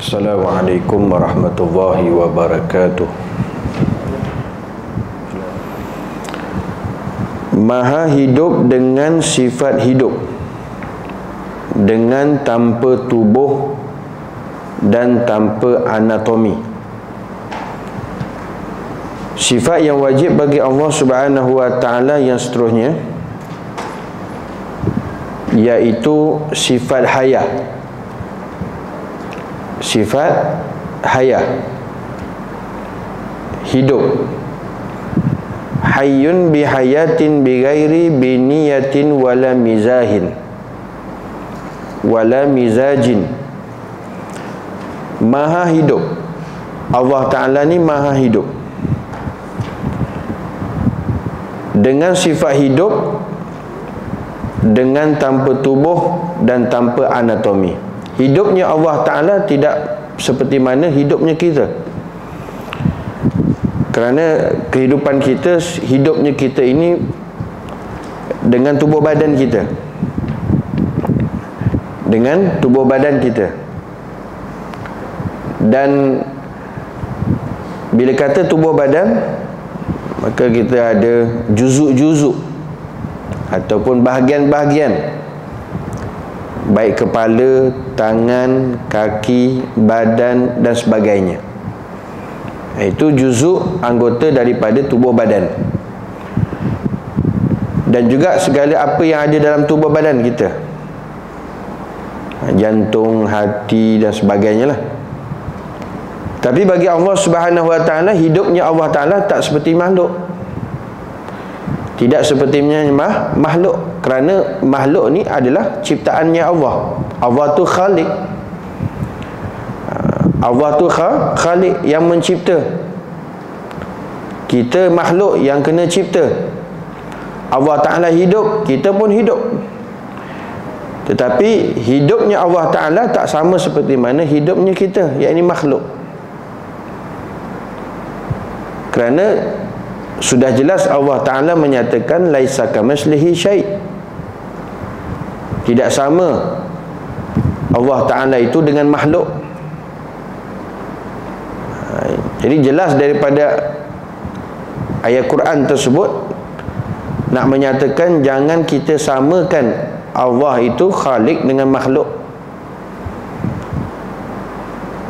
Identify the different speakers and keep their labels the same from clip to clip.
Speaker 1: Assalamualaikum warahmatullahi wabarakatuh. Maha hidup dengan sifat hidup, dengan tanpa tubuh dan tanpa anatomi. Sifat yang wajib bagi Allah Subhanahu wa ta'ala yang seterusnya, iaitu sifat hayah. Sifat hayah, hidup. Hayyun bihayatin bighairi biniyatin wala mizahin wala mizajin. Maha hidup. Allah Ta'ala ni maha hidup dengan sifat hidup, dengan tanpa tubuh dan tanpa anatomi. Hidupnya Allah Ta'ala tidak seperti mana hidupnya kita. Kerana kehidupan kita, hidupnya kita ini dengan tubuh badan kita, dengan tubuh badan kita. Dan bila kata tubuh badan, maka kita ada juzuk-juzuk ataupun bahagian-bahagian, baik kepala, tangan, kaki, badan dan sebagainya. Itu juzuk anggota daripada tubuh badan. Dan juga segala apa yang ada dalam tubuh badan kita, jantung, hati dan sebagainya lah. Tapi bagi Allah Subhanahu wa ta'ala, hidupnya Allah Ta'ala tak seperti makhluk. Tidak sepertinya makhluk. Kerana makhluk ni adalah ciptaannya Allah. Allah tu khalik. Allah tu khalik yang mencipta. Kita makhluk yang kena cipta. Allah Ta'ala hidup, kita pun hidup. Tetapi hidupnya Allah Ta'ala tak sama seperti mana hidupnya kita, yakni makhluk. Kerana sudah jelas Allah Ta'ala menyatakan laisa kamitslihi syai'. Tidak sama Allah Ta'ala itu dengan makhluk. Jadi jelas daripada ayat Quran tersebut nak menyatakan jangan kita samakan Allah itu khalik dengan makhluk.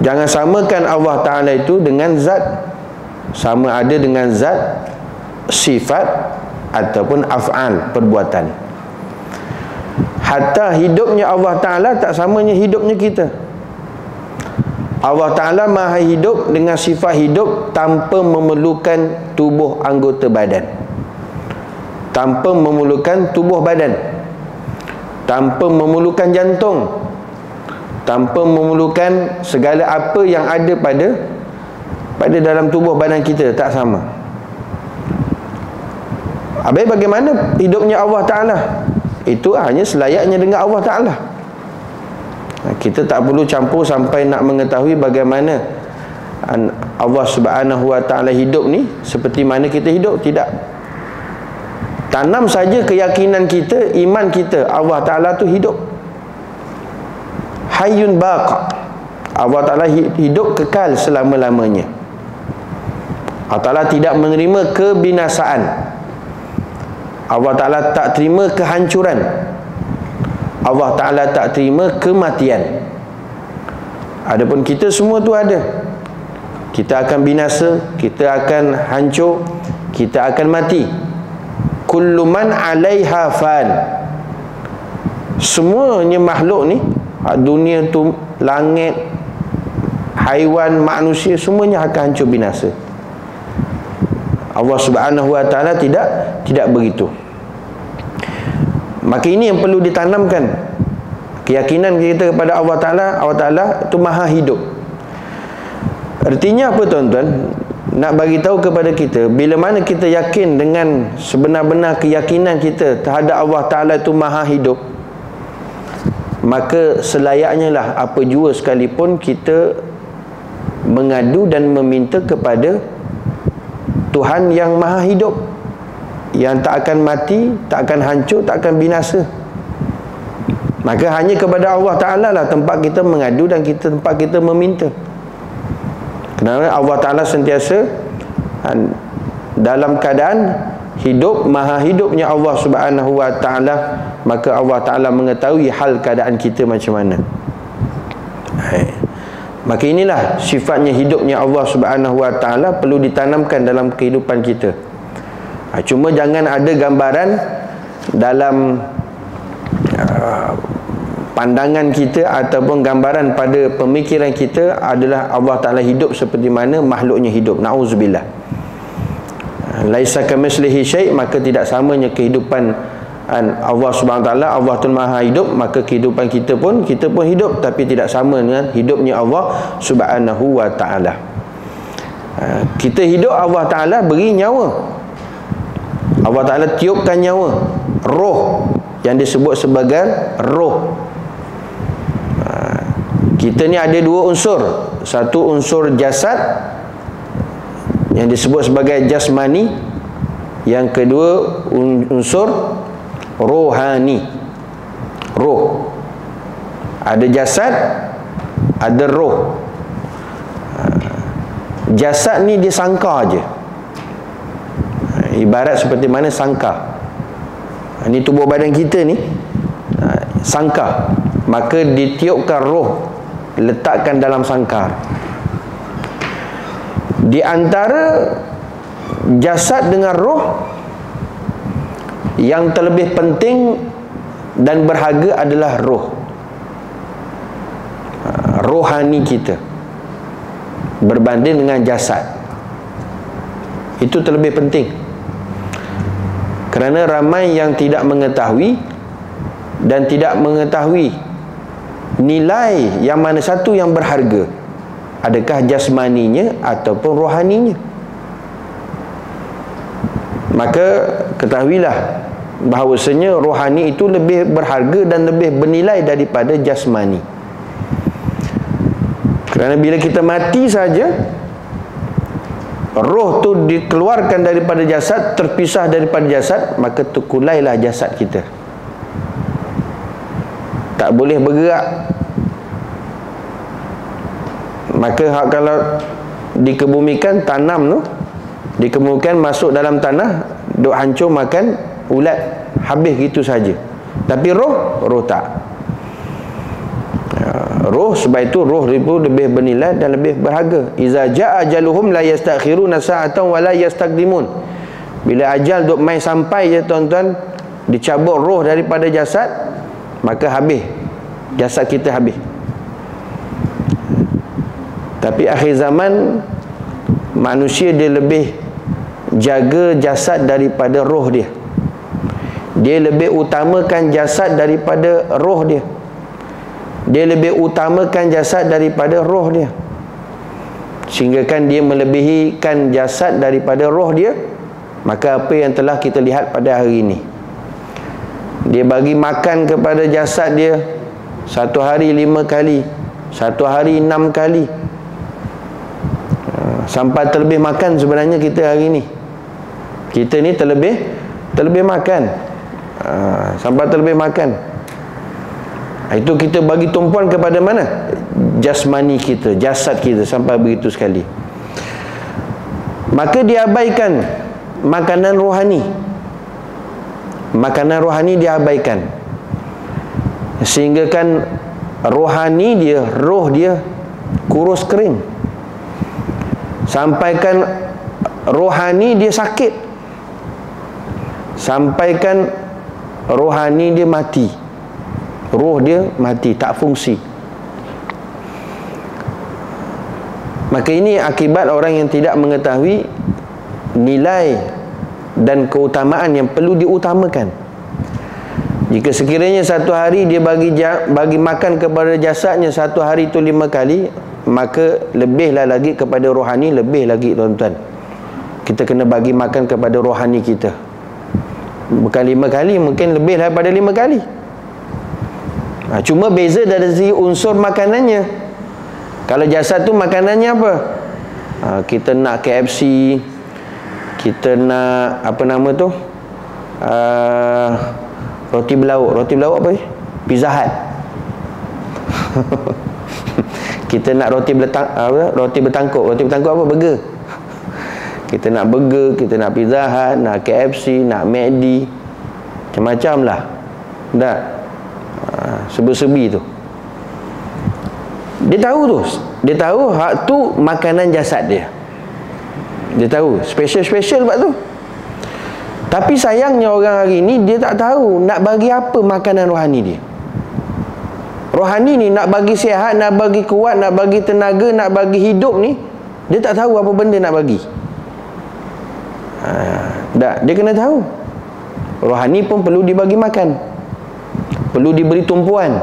Speaker 1: Jangan samakan Allah Ta'ala itu dengan zat, sama ada dengan zat, sifat ataupun af'al, perbuatan. Hatta hidupnya Allah Ta'ala tak samanya hidupnya kita. Allah Ta'ala maha hidup dengan sifat hidup tanpa memerlukan tubuh anggota badan, tanpa memerlukan tubuh badan, tanpa memerlukan jantung, tanpa memerlukan segala apa yang ada pada dalam tubuh badan kita. Tak sama. Habis bagaimana hidupnya Allah Ta'ala? Itu hanya selayaknya dengan Allah Ta'ala. Kita tak perlu campur sampai nak mengetahui bagaimana Allah Subhanahu wa ta'ala hidup ni, seperti mana kita hidup. Tidak. Tanam saja keyakinan kita, iman kita, Allah Ta'ala tu hidup. Hayyun baqa. Allah Ta'ala hidup kekal selama-lamanya. Allah Ta'ala tidak menerima kebinasaan. Allah Ta'ala tak terima kehancuran. Allah Ta'ala tak terima kematian. Adapun kita semua tu ada. Kita akan binasa, kita akan hancur, kita akan mati. Kullu man 'alaiha fan. Semuanya makhluk ni, dunia tu, langit, haiwan, manusia, semuanya akan hancur binasa. Allah Subhanahu wa ta'ala tidak begitu. Maka ini yang perlu ditanamkan, keyakinan kita kepada Allah Ta'ala. Allah Ta'ala itu maha hidup. Artinya apa tuan-tuan? Nak bagi tahu kepada kita, bila mana kita yakin dengan sebenar-benar keyakinan kita terhadap Allah Ta'ala itu maha hidup, maka selayaknya lah apa jua sekalipun kita mengadu dan meminta kepada Tuhan yang maha hidup, yang tak akan mati, tak akan hancur, tak akan binasa. Maka hanya kepada Allah Ta'ala lah tempat kita mengadu dan tempat kita meminta. Kerana Allah Ta'ala sentiasa dalam keadaan hidup, maha hidupnya Allah Subhanahu Wa Ta'ala. Maka Allah Ta'ala mengetahui hal keadaan kita macam mana. Maka inilah sifatnya hidupnya Allah Subhanahu Wa Ta'ala perlu ditanamkan dalam kehidupan kita. Cuma jangan ada gambaran dalam pandangan kita ataupun gambaran pada pemikiran kita adalah Allah Ta'ala hidup seperti mana makhluknya hidup. Na'udzubillah. Laisa kamitslihi syai', maka tidak samanya kehidupan Allah Subhanahu Wa Ta'ala. Allah tu maha hidup, maka kehidupan kita pun hidup, tapi tidak sama dengan hidupnya Allah Subhanahu Wa Ta'ala. Kita hidup, Allah Ta'ala beri nyawa, Allah Ta'ala tiupkan nyawa, roh yang disebut sebagai roh. Kita ni ada dua unsur. Satu unsur jasad yang disebut sebagai jasmani. Yang kedua unsur rohani. Roh. Ada jasad, ada roh. Jasad ni dia sangka je. Ibarat seperti mana sangka. Ini tubuh badan kita ni sangka. Maka ditiupkan roh, letakkan dalam sangkar. Di antara jasad dengan roh, yang terlebih penting dan berharga adalah roh. Rohani kita berbanding dengan jasad. Itu terlebih penting. Kerana ramai yang tidak mengetahui dan tidak mengetahui nilai yang mana satu yang berharga, adakah jasmaninya ataupun rohaninya. Maka ketahuilah bahawasanya rohani itu lebih berharga dan lebih bernilai daripada jasmani. Kerana bila kita mati saja, roh tu dikeluarkan daripada jasad, terpisah daripada jasad, maka terkulailah jasad kita, tak boleh bergerak. Maka kalau dikebumikan, tanam tu dikebumikan, masuk dalam tanah, duk hancur makan ulat, habis gitu saja. Tapi roh tak. Roh, sebab itu roh itu lebih bernilai dan lebih berharga. Iza jaa ajaluhum la yastakhiruna sa'atan wa la yastaqdimun. Bila ajal duk mai sampai je tuan-tuan, dicabut roh daripada jasad, maka habis, jasad kita habis. Tapi akhir zaman manusia dia lebih jaga jasad daripada roh dia. Dia lebih utamakan jasad daripada roh dia. Dia lebih utamakan jasad daripada roh dia, sehingga kan dia melebihikan jasad daripada roh dia. Maka apa yang telah kita lihat pada hari ini, dia bagi makan kepada jasad dia satu hari 5 kali, satu hari 6 kali, sampai terlebih makan sebenarnya kita hari ini. Kita ni terlebih makan, sampai terlebih makan. Itu kita bagi tumpuan kepada mana? Jasmani kita, jasad kita, sampai begitu sekali. Maka diabaikan makanan rohani. Makanan rohani diabaikan, sehingga kan rohani dia, roh dia kurus kering. Sampaikan rohani dia sakit. Sampaikan rohani dia mati. Roh dia mati, tak fungsi. Maka ini akibat orang yang tidak mengetahui nilai dan keutamaan yang perlu diutamakan. Jika sekiranya satu hari dia bagi makan kepada jasadnya satu hari itu 5 kali, maka lebihlah lagi kepada rohani, lebih lagi tuan-tuan. Kita kena bagi makan kepada rohani kita. Bukan 5 kali, mungkin lebih daripada 5 kali. Cuma beza dari segi unsur makanannya. Kalau jasad tu makanannya apa? Kita nak KFC, kita nak apa nama tu, roti belauk. Roti belauk apa ni? Pizza Hut. Kita nak roti bertangkuk apa? Burger. Kita nak burger, kita nak Pizza Hut, nak KFC, nak McD, macam-macam lah. Tak? Serba-serbi tu. Dia tahu hak tu makanan jasad dia. Dia tahu special buat tu. Tapi sayangnya orang hari ni dia tak tahu nak bagi apa makanan rohani dia. Rohani ni nak bagi sihat, nak bagi kuat, nak bagi tenaga, nak bagi hidup ni, dia tak tahu apa benda nak bagi. Dia kena tahu. Rohani pun perlu dibagi makan, perlu diberi tumpuan,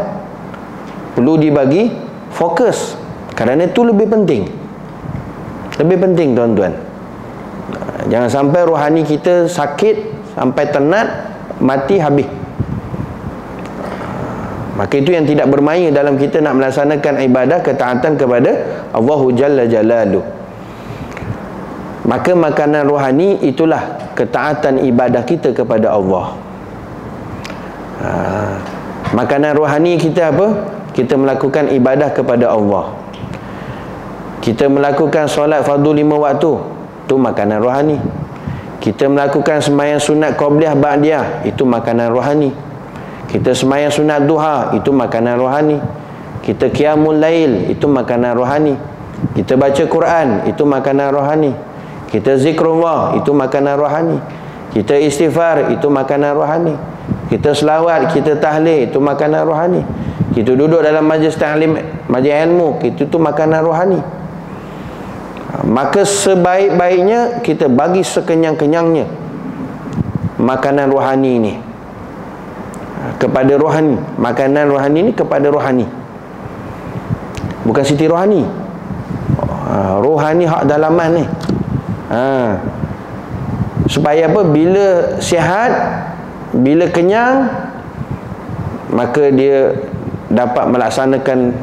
Speaker 1: perlu dibagi fokus. Kerana itu lebih penting. Lebih penting tuan-tuan. Jangan sampai rohani kita sakit sampai tenat, mati habis. Maka itu yang tidak bermaya dalam kita nak melaksanakan ibadah ketaatan kepada Allahu Jalla Jalaluh. Maka makanan rohani itulah ketaatan ibadah kita kepada Allah. Makanan rohani kita apa? Kita melakukan ibadah kepada Allah. Kita melakukan solat fardu 5 waktu, itu makanan rohani. Kita melakukan sembahyang sunat qabliyah ba'diyah, itu makanan rohani. Kita sembahyang sunat duha, itu makanan rohani. Kita qiyamul lail, itu makanan rohani. Kita baca Quran, itu makanan rohani. Kita zikrullah, itu makanan rohani. Kita istighfar, itu makanan rohani. Kita selawat, kita tahlil, itu makanan rohani. Kita duduk dalam majlis ta'lim, majlis ilmu, itu tu makanan rohani. Maka sebaik-baiknya kita bagi sekenyang-kenyangnya makanan rohani ini kepada rohani. Makanan rohani ini kepada rohani, bukan Siti Rohani. Rohani hak dalaman ni. Supaya apa? Bila sihat, bila kenyang, maka dia dapat melaksanakan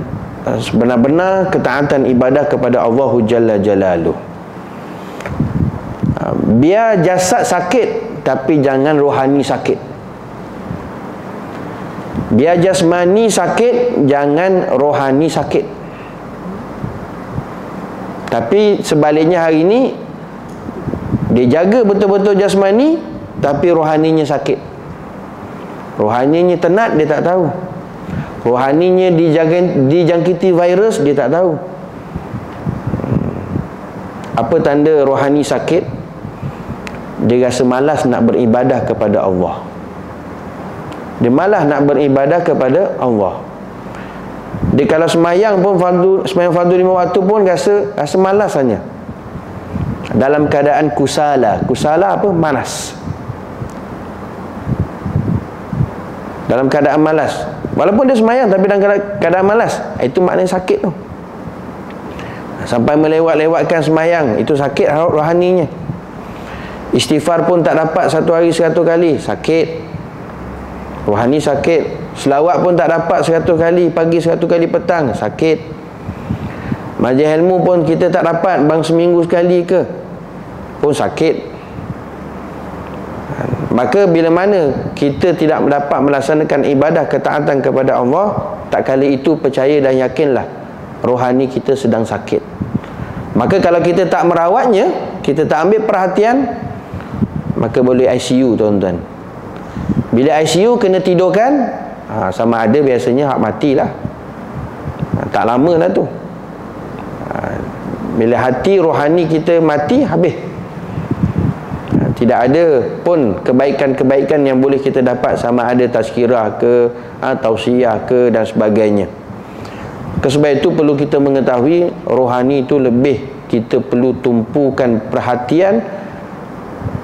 Speaker 1: sebenar-benar ketaatan ibadah kepada Allahu Jalla Jalaluh. Biar jasad sakit, tapi jangan rohani sakit. Biar jasmani sakit, jangan rohani sakit. Tapi sebaliknya hari ini, dia jaga betul-betul jasmani, tapi rohaninya sakit. Rohaninya tenat, dia tak tahu. Rohaninya dijangkiti virus, dia tak tahu. Apa tanda rohani sakit? Dia rasa malas nak beribadah kepada Allah. Dia malas nak beribadah kepada Allah. Dia kalau semayang pun semayang fardu 5 waktu pun rasa malas hanya. Dalam keadaan kusala. Kusala apa? Malas. Dalam keadaan malas. Walaupun dia semayang tapi dalam keadaan malas, itu maknanya sakit tu. Sampai melewat-lewatkan semayang, itu sakit rohaninya. Istighfar pun tak dapat 1 hari 100 kali, sakit. Rohani sakit. Selawat pun tak dapat 100 kali, pagi 100 kali petang, sakit. Majlis ilmu pun kita tak dapat, bang seminggu sekali ke, pun sakit. Maka bila mana kita tidak dapat melaksanakan ibadah ketaatan kepada Allah, tak kali itu percaya dan yakinlah rohani kita sedang sakit. Maka kalau kita tak merawatnya, kita tak ambil perhatian, maka boleh ICU tuan-tuan. Bila ICU kena tidurkan, sama ada biasanya hak matilah. Tak lama lah tu. Bila hati rohani kita mati, habis. Tidak ada pun kebaikan-kebaikan yang boleh kita dapat, sama ada tazkirah ke, tausiah ke dan sebagainya. Sebab itu perlu kita mengetahui rohani itu lebih kita perlu tumpukan perhatian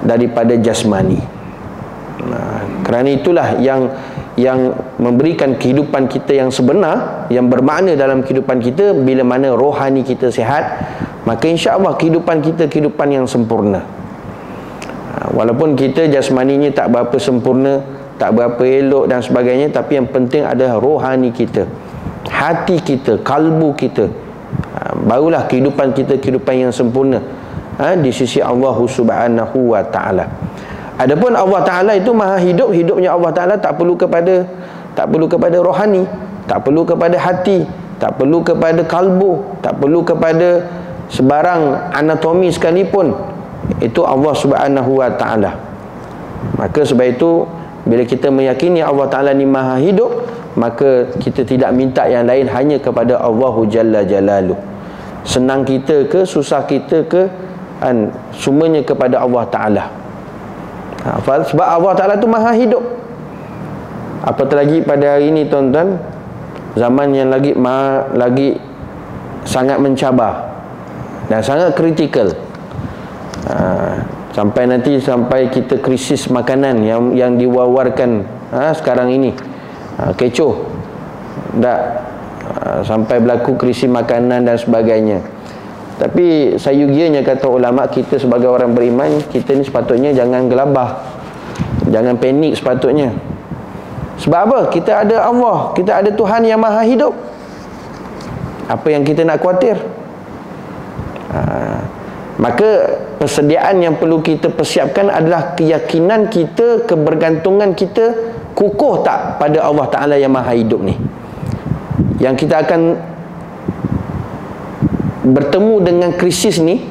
Speaker 1: daripada jasmani. Kerana itulah yang memberikan kehidupan kita yang sebenar, yang bermakna dalam kehidupan kita. Bila mana rohani kita sihat, maka insya-Allah kehidupan kita kehidupan yang sempurna. Walaupun kita jasmaninya tak berapa sempurna, tak berapa elok dan sebagainya, tapi yang penting adalah rohani kita, hati kita, kalbu kita. Barulah kehidupan kita kehidupan yang sempurna di sisi Allah Subhanahu wa taala. Adapun Allah Taala itu maha hidup, hidupnya Allah Taala tak perlu kepada tak perlu kepada rohani, tak perlu kepada hati, tak perlu kepada kalbu, tak perlu kepada sebarang anatomi sekalipun. Itu Allah Subhanahu wa ta'ala. Maka sebab itu bila kita meyakini Allah Ta'ala ni maha hidup, maka kita tidak minta yang lain, hanya kepada Allahu Jalla Jalaluh. Senang kita ke, susah kita ke, semuanya kepada Allah Ta'ala. Sebab Allah Ta'ala tu maha hidup. Apatah lagi pada hari ini tuan-tuan, zaman yang lagi sangat mencabar dan sangat kritikal. Sampai kita krisis makanan yang diwawarkan sekarang ini. Kecoh. Sampai berlaku krisis makanan dan sebagainya. Tapi sayugianya kata ulama, kita sebagai orang beriman, kita ni sepatutnya jangan gelabah, jangan panik sepatutnya. Sebab apa? Kita ada Allah, kita ada Tuhan yang maha hidup. Apa yang kita nak khawatir? Maka persediaan yang perlu kita persiapkan adalah keyakinan kita, kebergantungan kita kukuh tak pada Allah Ta'ala yang maha hidup ni. Yang kita akan bertemu dengan krisis ni,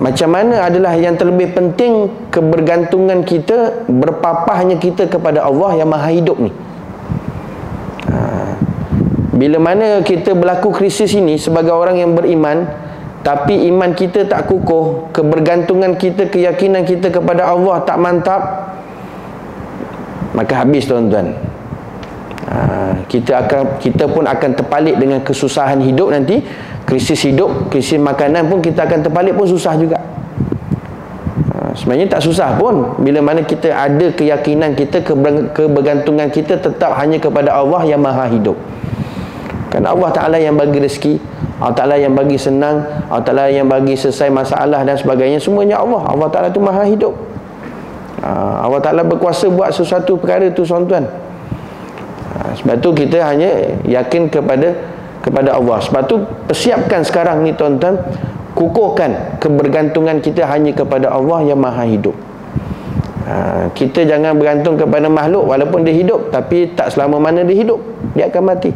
Speaker 1: macam mana adalah yang terlebih penting, kebergantungan kita, berpapahnya kita kepada Allah yang maha hidup ni. Bila mana kita berlaku krisis ini sebagai orang yang beriman, tapi iman kita tak kukuh, kebergantungan kita, keyakinan kita kepada Allah tak mantap, maka habis tuan-tuan. Kita pun akan terpalit dengan kesusahan hidup nanti. Krisis hidup, krisis makanan pun kita akan terpalit pun susah juga. Sebenarnya tak susah pun bila mana kita ada keyakinan kita, kebergantungan kita tetap hanya kepada Allah yang maha hidup. Kerana Allah Ta'ala yang bagi rezeki, Allah Ta'ala yang bagi senang, Allah Ta'ala yang bagi selesai masalah dan sebagainya, semuanya Allah. Allah Ta'ala tu maha hidup. Allah Ta'ala berkuasa buat sesuatu perkara tu tuan-tuan. Sebab tu kita hanya yakin kepada Allah. Sebab tu persiapkan sekarang ni tuan-tuan, kukuhkan kebergantungan kita hanya kepada Allah yang maha hidup. Kita jangan bergantung kepada makhluk. Walaupun dia hidup, tapi tak selama mana dia hidup, dia akan mati.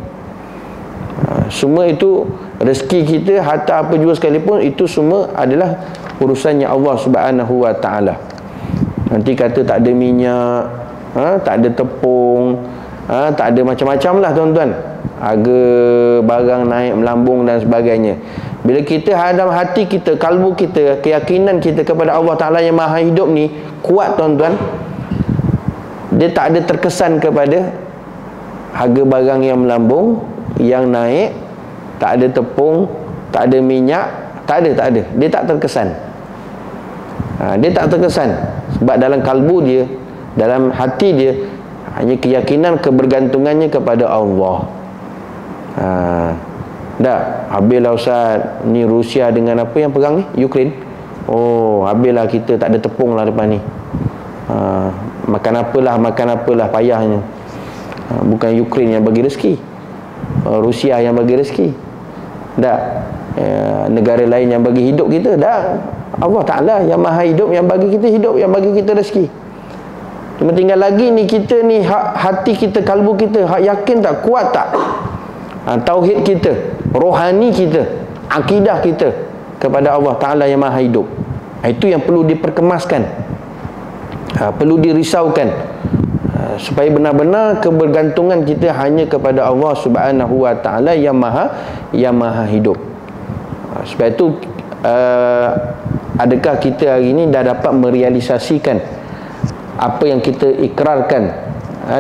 Speaker 1: Semua itu rezeki kita, harta apa jua sekalipun, itu semua adalah urusannya Allah Subhanahu wa ta'ala. Nanti kata tak ada minyak, tak ada tepung, tak ada macam-macam lah tuan-tuan, harga barang naik melambung dan sebagainya. Bila kita hadam hati kita, kalbu kita, keyakinan kita kepada Allah Ta'ala yang maha hidup ni kuat tuan-tuan, dia tak ada terkesan kepada harga barang yang melambung, yang naik, tak ada tepung, tak ada minyak, tak ada, dia tak terkesan. Dia tak terkesan sebab dalam kalbu dia, dalam hati dia, hanya keyakinan, kebergantungannya kepada Allah. Dah habislah Ustaz, ni Rusia dengan apa yang perang ni, Ukraine. Oh, habislah kita, tak ada tepung lah depan ni. Makan apalah payahnya. Bukan Ukraine yang bagi rezeki, Rusia yang bagi rezeki. Dah negara lain yang bagi hidup kita. Dah Allah Ta'ala yang maha hidup, yang bagi kita hidup, yang bagi kita rezeki. Cuma tinggal lagi ni kita ni, hati kita, kalbu kita, yakin tak, kuat tak, tauhid kita, rohani kita, akidah kita kepada Allah Ta'ala yang maha hidup. Itu yang perlu diperkemaskan, perlu dirisaukan, supaya benar-benar kebergantungan kita hanya kepada Allah Subhanahu wa ta'ala yang maha hidup. Sebab itu adakah kita hari ini dah dapat merealisasikan apa yang kita ikrarkan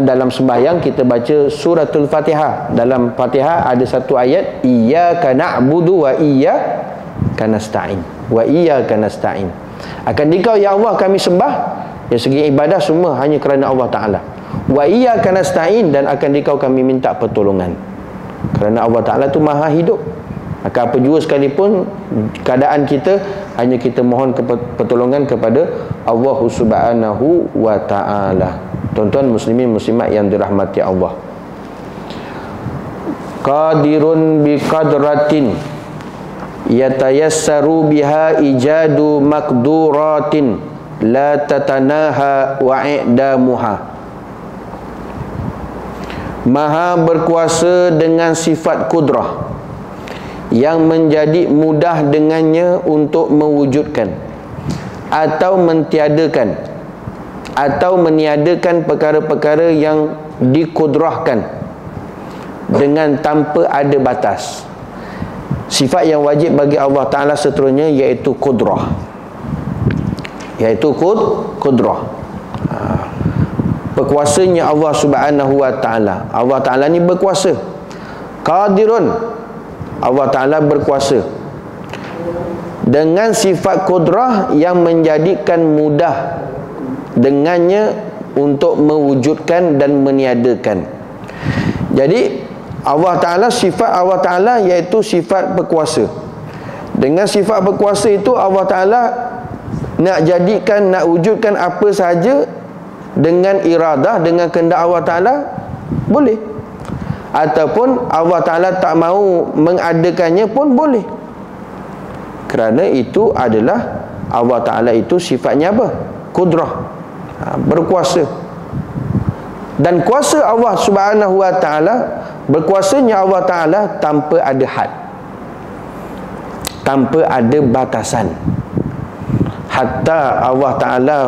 Speaker 1: dalam sembahyang? Kita baca suratul Fatihah. Dalam Fatihah ada satu ayat, iyyaka na'budu wa iyyaka nasta'in. Wa iyyaka nasta'in. Akan dikau ya Allah kami sembah, dari segi ibadah semua hanya kerana Allah Ta'ala. Wa iyyaka nasta'in, dan akan dikau kami minta pertolongan. Kerana Allah Ta'ala tu maha hidup. Maka apa jua sekalipun keadaan kita, hanya kita mohon pertolongan kepada Allah Subhanahu wa ta'ala. Tuan-tuan muslimin muslimat yang dirahmati Allah. Qadirun bi qadratin yatayassaru biha ijadu maqduratin la tatanaha wa i'damuha. Maha berkuasa dengan sifat kudrah yang menjadi mudah dengannya untuk mewujudkan atau mentiadakan atau meniadakan perkara-perkara yang dikudrahkan dengan tanpa ada batas. Sifat yang wajib bagi Allah Ta'ala seterusnya iaitu kudrah, iaitu kudrah. Berkuasanya Allah Subhanahu wa Ta'ala. Allah Ta'ala ni berkuasa. Qadirun, Allah Ta'ala berkuasa dengan sifat kudrah yang menjadikan mudah dengannya untuk mewujudkan dan meniadakan. Jadi Allah Ta'ala, sifat Allah Ta'ala iaitu sifat berkuasa. Dengan sifat berkuasa itu Allah Ta'ala nak jadikan, nak wujudkan apa sahaja dengan iradah, dengan kehendak Allah Ta'ala, boleh. Ataupun Allah Ta'ala tak mahu mengadakannya pun boleh. Kerana itu adalah Allah Ta'ala itu sifatnya apa? Kudrah, berkuasa. Dan kuasa Allah Subhanahu wa Ta'ala, berkuasanya Allah Ta'ala tanpa ada had, tanpa ada batasan. Hatta Allah Ta'ala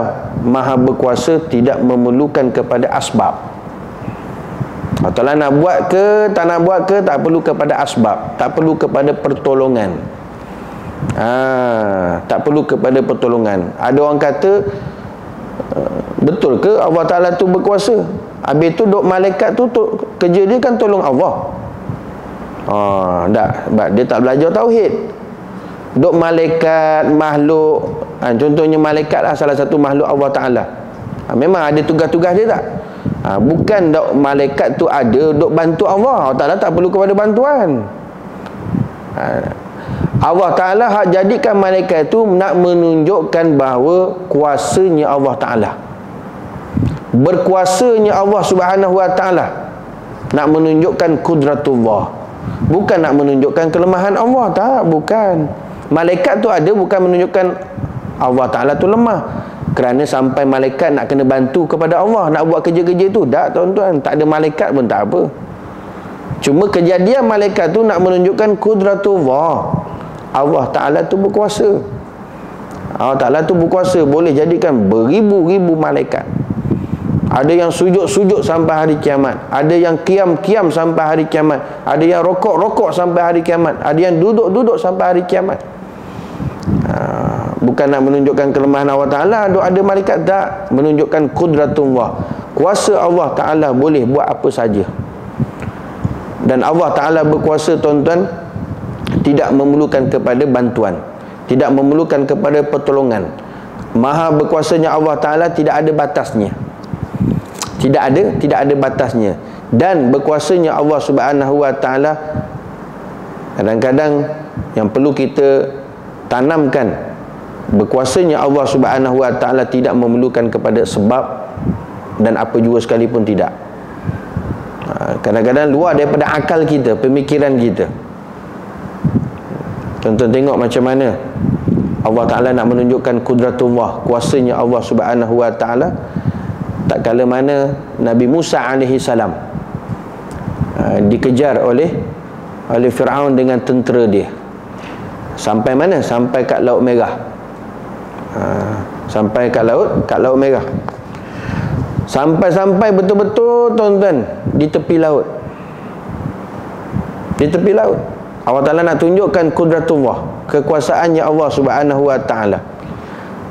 Speaker 1: Maha berkuasa tidak memerlukan kepada asbab. Allah Ta'ala nak buat ke tak nak buat ke, tak perlu kepada asbab, tak perlu kepada pertolongan. Tak perlu kepada pertolongan. Ada orang kata, betul ke Allah Ta'ala tu berkuasa? Habis tu duk malaikat tu kerja dia kan tolong Allah. Dia tak belajar tauhid. Duk malaikat, makhluk, contohnya malaikat lah salah satu makhluk Allah Ta'ala. Memang ada tugas-tugas dia tak? Bukan duk malaikat tu ada duk bantu Allah. Allah Ta'ala tak perlu kepada bantuan. Allah Ta'ala hak jadikan malaikat tu nak menunjukkan bahawa kuasanya Allah Ta'ala, berkuasanya Allah Subhanahu wa Ta'ala, nak menunjukkan kudratullah, bukan nak menunjukkan kelemahan Allah. Tak, bukan. Malaikat tu ada bukan menunjukkan Allah Ta'ala tu lemah. Kerana sampai malaikat nak kena bantu kepada Allah, nak buat kerja-kerja tu. Tak, tuan-tuan, tak ada malaikat pun tak apa. Cuma kejadian malaikat tu nak menunjukkan kudratullah, Allah Ta'ala tu berkuasa. Allah Ta'ala tu berkuasa, boleh jadikan beribu-ribu malaikat. Ada yang sujud-sujud sampai hari kiamat, ada yang kiam-kiam sampai hari kiamat, ada yang rokok-rokok sampai hari kiamat, ada yang duduk-duduk sampai hari kiamat. Bukan nak menunjukkan kelemahan Allah Ta'ala ada malaikat, tak. Menunjukkan kudratullah, kuasa Allah Ta'ala boleh buat apa saja. Dan Allah Ta'ala berkuasa, tuan-tuan, tidak memerlukan kepada bantuan, tidak memerlukan kepada pertolongan. Maha berkuasanya Allah Ta'ala tidak ada batasnya. Tidak ada batasnya. Dan berkuasanya Allah Subhanahu wa Ta'ala, kadang-kadang yang perlu kita tanamkan, berkuasanya Allah Subhanahu wa Ta'ala tidak memerlukan kepada sebab dan apa jua sekalipun, tidak. Kadang-kadang luar daripada akal kita, pemikiran kita. Tonton tengok macam mana Allah Ta'ala nak menunjukkan kudratullah, kuasanya Allah Subhanahu wa Ta'ala. Tak kala mana Nabi Musa alaihi salam dikejar oleh Firaun dengan tentera dia. Sampai mana? Sampai kat Laut Merah. Sampai kat Laut Merah. Sampai betul-betul, tuan-tuan, di tepi laut. Di tepi laut. Allah Ta'ala nak tunjukkan kudratullah, kekuasaannya Allah Subhanahu wa Ta'ala.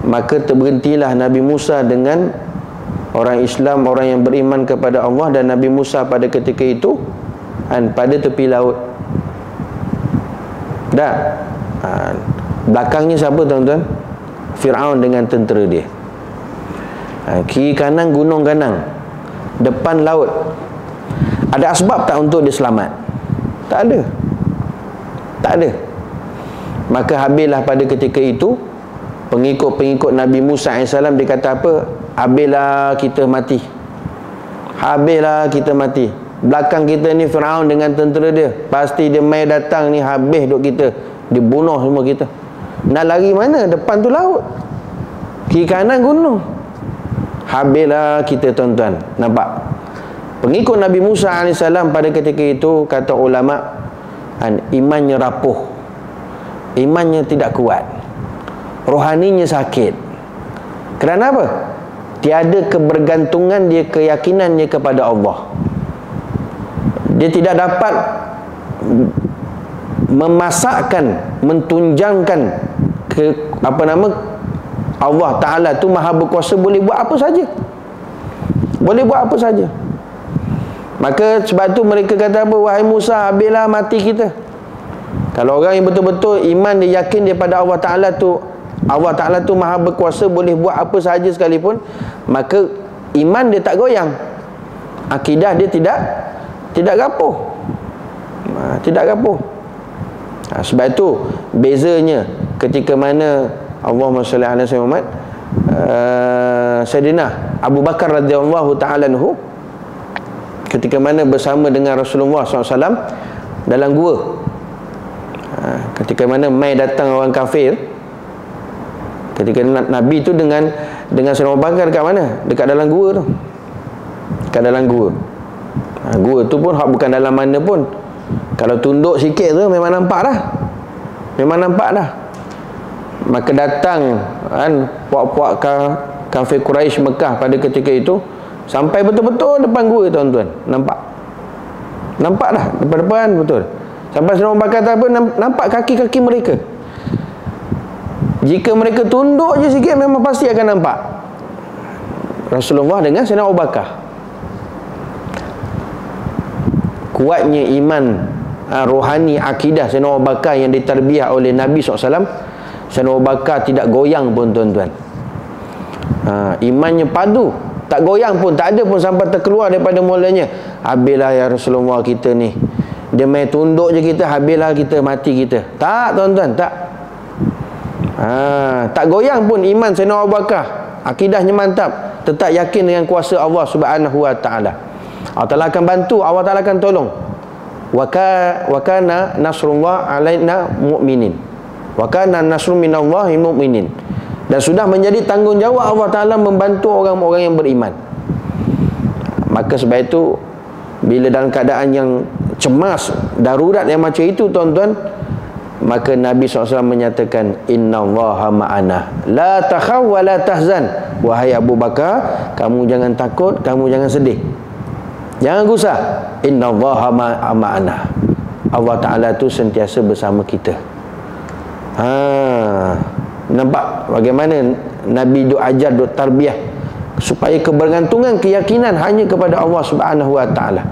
Speaker 1: Maka terberhentilah Nabi Musa dengan orang Islam, orang yang beriman kepada Allah, dan Nabi Musa pada ketika itu pada tepi laut. Dah. Belakangnya siapa, tuan-tuan? Firaun dengan tentera dia. Kiri kanan gunung ganang, depan laut. Ada asbab tak untuk dia selamat? Tak ada. Tak ada. Maka habislah pada ketika itu pengikut-pengikut Nabi Musa AS. Dia kata apa? Habislah kita mati. Habislah kita mati. Belakang kita ni Firaun dengan tentera dia. Pasti dia mai datang ni, habis duk kita, dibunuh semua kita. Nak lari mana? Depan tu laut, kiri kanan gunung. Habislah kita, tuan-tuan. Nampak Pengikut Nabi Musa AS pada ketika itu, kata ulama, imannya rapuh, imannya tidak kuat, rohaninya sakit. Kerana apa? Tiada kebergantungan dia, keyakinan dia kepada Allah. Dia tidak dapat memasakkan, mentunjangkan Allah Ta'ala tu maha berkuasa, boleh buat apa saja, boleh buat apa saja. Maka sebab tu mereka kata apa? Wahai Musa, habislah mati kita. Kalau orang yang betul-betul iman, dia yakin daripada Allah Ta'ala tu maha berkuasa, boleh buat apa sahaja sekalipun, maka iman dia tak goyang, akidah dia tidak rapuh, tidak rapuh. Sebab itu bezanya ketika mana Allahumma salli ala sayyidina Muhammad, Sayyidina Abu Bakar radhiyallahu ta'ala anhu ketika mana bersama dengan Rasulullah SAW dalam gua, ketika mana mai datang orang kafir, ketika Nabi tu dengan Sayyidina Abu Bakar dekat mana? Dekat dalam gua tu, dekat dalam gua. Gua tu pun hak bukan dalam mana pun, kalau tunduk sikit tu memang nampak dah, memang nampak dah. Maka datang puak-puak kafir Quraisy Mekah pada ketika itu, sampai betul-betul depan gua, tuan-tuan. Nampak dah depan-depan betul. Sampai Sayyidina Abu Bakar apa, nampak kaki-kaki mereka. Jika mereka tunduk je sikit, memang pasti akan nampak Rasulullah dengan Sayyidina Abu Bakar. Kuatnya iman, rohani, akidah Sayyidina Abu Bakar yang ditarbiah oleh Nabi SAW. Sayyidina Abu Bakar tidak goyang pun, tuan-tuan. Imannya padu, tak goyang pun, tak ada pun sampai terkeluar daripada mulanya, habislah ya Rasulullah kita ni, dia main tunduk je kita, habislah kita, mati kita. Tak, tuan-tuan, tak. Tak goyang pun iman Sayyidina Abu Bakar, akidahnya mantap, tetap yakin dengan kuasa Allah Subhanahu wa Ta'ala. Allah Ta'ala akan bantu, Allah Ta'ala akan tolong. Wa kana nasrullah alaina mu'minin, wa kana nasrun minallahi mu'minin. Dan sudah menjadi tanggungjawab Allah Ta'ala membantu orang-orang yang beriman. Maka sebab itu, bila dalam keadaan yang cemas, darurat yang macam itu, tuan-tuan, maka Nabi SAW menyatakan, innallaha ma'ana, la takhaw wa la tahzan. Wahai Abu Bakar, kamu jangan takut, kamu jangan sedih, jangan gusar. Innallaha ma'ana, Allah Ta'ala tu sentiasa bersama kita. Nampak bagaimana Nabi duk ajar, duk tarbiyah supaya kebergantungan, keyakinan hanya kepada Allah Subhanahu wa Ta'ala.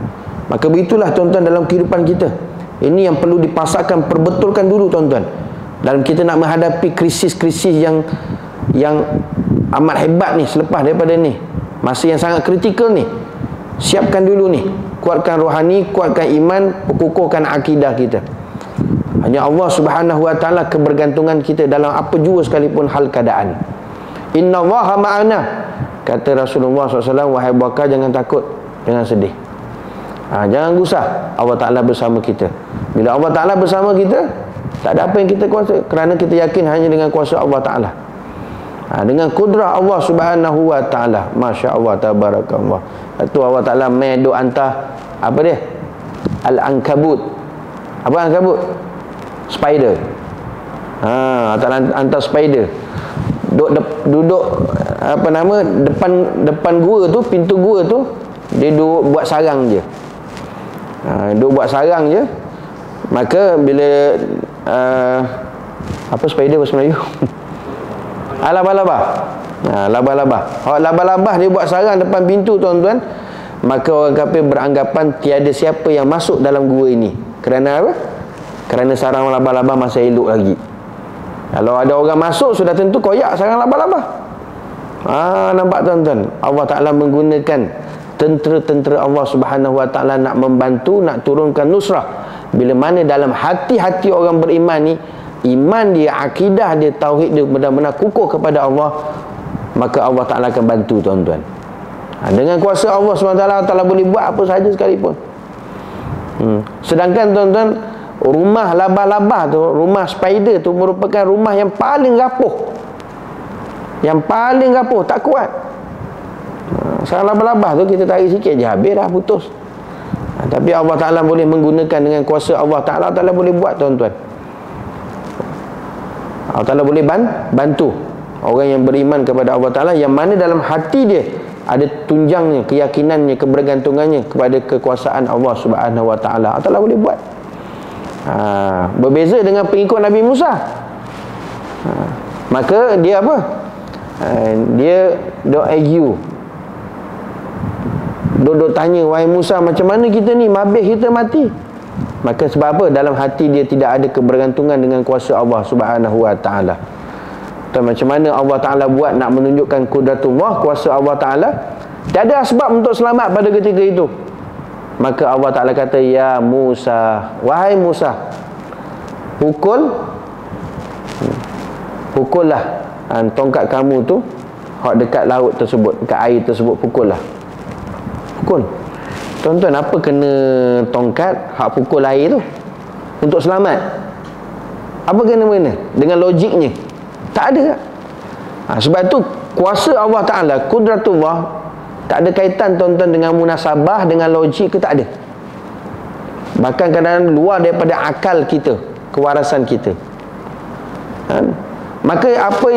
Speaker 1: Maka begitulah, tuan-tuan, dalam kehidupan kita. Ini yang perlu dipasakkan, perbetulkan dulu, tuan-tuan. Dalam kita nak menghadapi krisis-krisis yang amat hebat ni, selepas daripada ni, masa yang sangat kritikal ni, siapkan dulu ni, kuatkan rohani, kuatkan iman, kukuhkan akidah kita. Hanya Allah Subhanahu wa Ta'ala kebergantungan kita dalam apa jua sekalipun hal keadaan. Innallaha ma'ana, kata Rasulullah SAW, wahai Abu Bakar, jangan takut, jangan sedih, jangan gusar, Allah Ta'ala bersama kita. Bila Allah Ta'ala bersama kita, tak ada apa yang kita kuasa, kerana kita yakin hanya dengan kuasa Allah Ta'ala, dengan kudrah Allah Subhanahu wa Ta'ala. Masya Allah, tabarakallah. Itu Allah Ta'ala meduk antah apa dia? Al-Ankabut. Apa Ankabut? Spider. Hantar spider duduk apa nama, depan gua tu, pintu gua tu, dia duduk buat sarang je. Duduk buat sarang je. Maka bila apa spider bahasa Melayu? Labah-labah. Labah-labah. Labah-labah dia buat sarang depan pintu, tuan-tuan. Maka orang kafir beranggapan tiada siapa yang masuk dalam gua ini. Kerana apa? Kerana sarang labah-labah masih elok lagi. Kalau ada orang masuk, sudah tentu koyak sarang labah-labah. Nampak, tuan-tuan? Allah Ta'ala menggunakan tentera-tentera Allah Subhanahu wa Ta'ala nak membantu, nak turunkan nusrah. Bila mana dalam hati-hati orang beriman ni, iman dia, akidah dia, tauhid dia benar-benar kukuh kepada Allah, maka Allah Ta'ala akan bantu, tuan-tuan. Dengan kuasa Allah SWT, Allah Ta'ala boleh buat apa sahaja sekalipun. Sedangkan, tuan-tuan, rumah labah-labah tu, rumah spider tu merupakan rumah yang paling rapuh, yang paling rapuh, tak kuat. Sarang labah-labah tu kita tarik sikit je habis dah, putus. Tapi Allah Ta'ala boleh menggunakan dengan kuasa Allah Ta'ala. Allah Ta'ala boleh buat, tuan-tuan. Allah Ta'ala boleh bantu orang yang beriman kepada Allah Ta'ala, yang mana dalam hati dia ada tunjangnya, keyakinannya, kebergantungannya kepada kekuasaan Allah Subhanahu Wa Ta'ala. Allah Ta'ala boleh buat. Berbeza dengan pengikut Nabi Musa. Maka dia apa? Dia argue, duduk tanya, wahai Musa, macam mana kita ni, mabih kita mati. Maka sebab apa? Dalam hati dia tidak ada kebergantungan dengan kuasa Allah Subhanahu Wa Ta'ala. Dan macam mana Allah Ta'ala buat nak menunjukkan kudratullah, kuasa Allah Ta'ala? Tiada sebab untuk selamat pada ketika itu. Maka Allah Ta'ala kata, ya Musa, wahai Musa, pukullah tongkat kamu tu hak dekat laut tersebut, dekat air tersebut, pukullah. Pukul. Tuan-tuan, apa kena tongkat hak pukul air tu untuk selamat? Apa kena-mengena dengan logiknya? Tak ada. Sebab tu kuasa Allah Ta'ala, kudratullah, tak ada kaitan, tuan-tuan, dengan munasabah, dengan logik ke, tak ada. Bahkan kadang-kadang luar daripada akal kita, kewarasan kita. Maka apa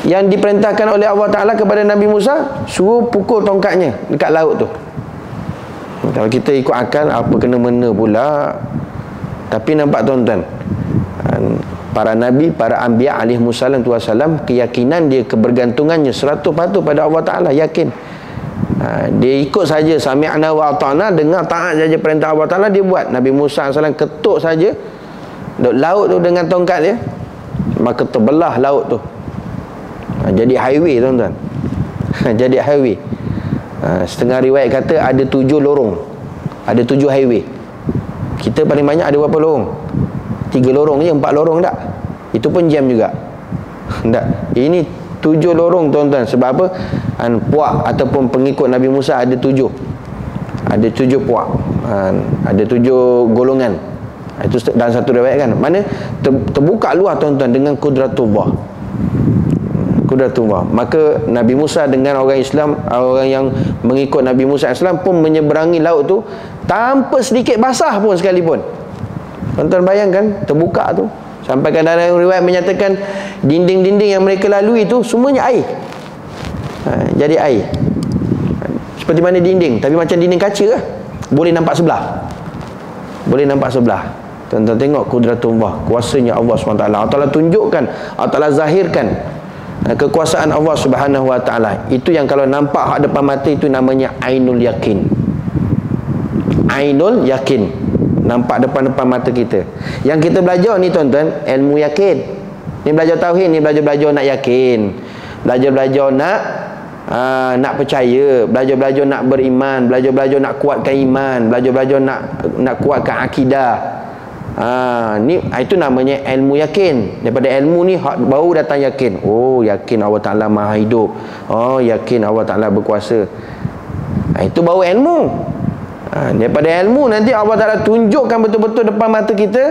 Speaker 1: yang diperintahkan oleh Allah Ta'ala kepada Nabi Musa, suruh pukul tongkatnya dekat laut tu. Kalau kita ikut akal, apa kena-mena pula. Tapi nampak, tuan-tuan, para Nabi, para Anbiya alaihimussalam tu wassalam, keyakinan dia, kebergantungannya 100% pada Allah Ta'ala, yakin. Dia ikut saja, sami'na wa ata'na, dengar taat saja perintah Allah Ta'ala, dia buat. Nabi Musa alaihissalam ketuk saja laut tu dengan tongkat dia, maka terbelah laut tu. Jadi highway, tuan-tuan. Jadi highway. Setengah riwayat kata ada 7 lorong, ada 7 highway. Kita paling banyak ada berapa lorong? 3 lorong je, 4 lorong tak? Itu pun jam juga. Tak. Ini 7 lorong, tuan-tuan. Sebab apa? Puak ataupun pengikut Nabi Musa ada 7. Ada 7 puak. Ada 7 golongan. Itu dalam satu riwayat kan. Mana terbuka luar, tuan-tuan, dengan kudratullah. Kudratullah. Maka Nabi Musa dengan orang Islam, orang yang mengikut Nabi Musa Islam pun menyeberangi laut tu tanpa sedikit basah pun sekalipun. Tuan-tuan bayangkan, terbuka tu. Sampai kadang-kadang riwayat menyatakan dinding-dinding yang mereka lalui tu semuanya air. Jadi air. Seperti mana dinding, tapi macam dinding kaca lah. Boleh nampak sebelah. Boleh nampak sebelah. Tuan-tuan tengok kudratullah, kuasanya Allah SWT. Allah Ta'ala tunjukkan, Allah Ta'ala zahirkan kekuasaan Allah Subhanahu Wa Ta'ala. Itu yang kalau nampak hak depan mata, itu namanya ainul yakin. Ainul yakin, nampak depan-depan mata kita. Yang kita belajar ni, tuan-tuan, ilmu yakin. Ni belajar tauhid, ni belajar-belajar nak yakin, belajar-belajar nak percaya, belajar-belajar nak beriman, belajar-belajar nak kuatkan iman, belajar-belajar nak kuatkan akidah. Itu namanya ilmu yakin. Daripada ilmu ni baru datang yakin. Oh, yakin Allah Ta'ala Maha Hidup. Oh, yakin Allah Ta'ala berkuasa. Itu baru ilmu. Daripada ilmu nanti Allah Ta'ala tunjukkan betul-betul depan mata kita.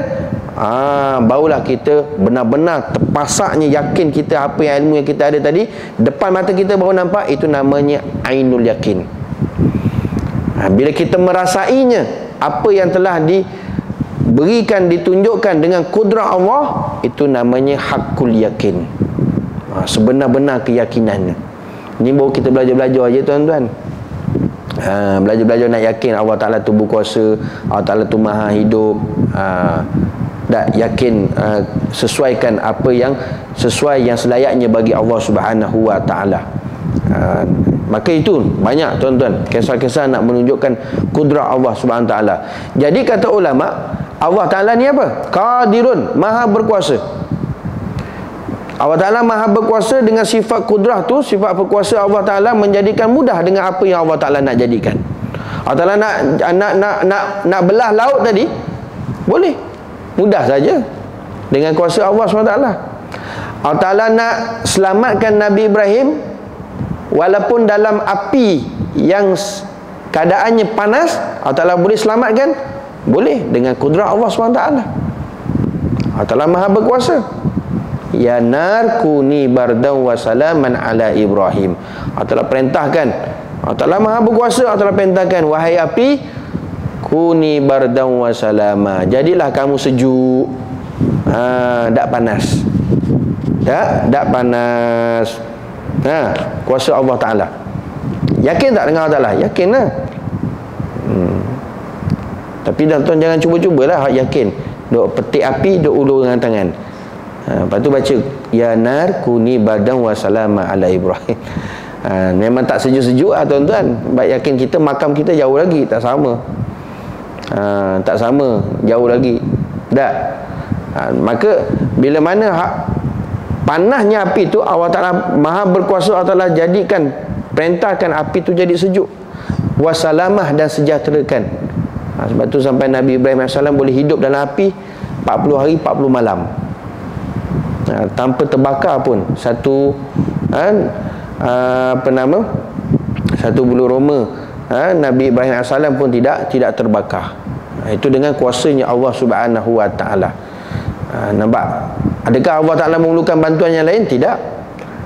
Speaker 1: Barulah kita benar-benar terpasaknya yakin kita, apa yang ilmu yang kita ada tadi depan mata kita baru nampak. Itu namanya ainul yakin. Bila kita merasainya, apa yang telah diberikan, ditunjukkan dengan kudrah Allah, itu namanya hakul yakin. Sebenar-benar keyakinannya. Ini baru kita belajar-belajar aja, tuan-tuan. Belajar-belajar nak yakin Allah Ta'ala tu berkuasa, Allah Ta'ala tu Maha Hidup. Tak yakin, sesuaikan apa yang sesuai, yang selayaknya bagi Allah Subhanahu Wa Ta'ala. Maka itu banyak, tuan-tuan, kisah-kisah nak menunjukkan kudrah Allah Subhanahu Wa Ta'ala. Jadi kata ulama, Allah Ta'ala ni apa? Qadirun, Maha berkuasa. Allah Ta'ala Maha berkuasa. Dengan sifat kudrah tu, sifat berkuasa Allah Ta'ala menjadikan mudah dengan apa yang Allah Ta'ala nak jadikan. Allah Ta'ala nak belah laut tadi, boleh, mudah saja dengan kuasa Allah SWT. Allah Ta'ala nak selamatkan Nabi Ibrahim walaupun dalam api yang keadaannya panas, Allah Ta'ala boleh selamatkan, boleh, dengan kudrah Allah SWT. Allah Ta'ala Maha berkuasa. ya nar kuni bardan wa salaman ala Ibrahim. Allah Ta'ala perintahkan, Allah Ta'ala Maha berkuasa, Allah Ta'ala perintahkan, wahai api, kuni bardan wa salama, jadilah kamu sejuk, tak panas, tak panas. Kuasa Allah Ta'ala. Yakin tak dengan Allah Ta'ala? Yakin lah. Tapi tuan jangan cuba-cubalah yakin. Duk petik api, duk ulur dengan tangan. Lepas tu baca, ya nar kuni badan wa salama ala Ibrahim. Memang tak sejuk-sejuk lah tuan-tuan. Baik yakin kita, makam kita jauh lagi, tak sama. Tak sama, jauh lagi. Tak. Maka bila mana panasnya api tu, Allah Ta'ala Maha berkuasa, Allah Ta'ala jadikan, perintahkan api tu jadi sejuk, wasalamah, dan sejahterakan. Sebab tu sampai Nabi Ibrahim AS boleh hidup dalam api 40 hari 40 malam, tanpa terbakar pun satu satu bulu roma Nabi Ibrahim AS pun tidak terbakar. Itu dengan kuasanya Allah Subhanahu Wa Ta'ala. Nampak? Adakah Allah Ta'ala memerlukan bantuan yang lain? Tidak.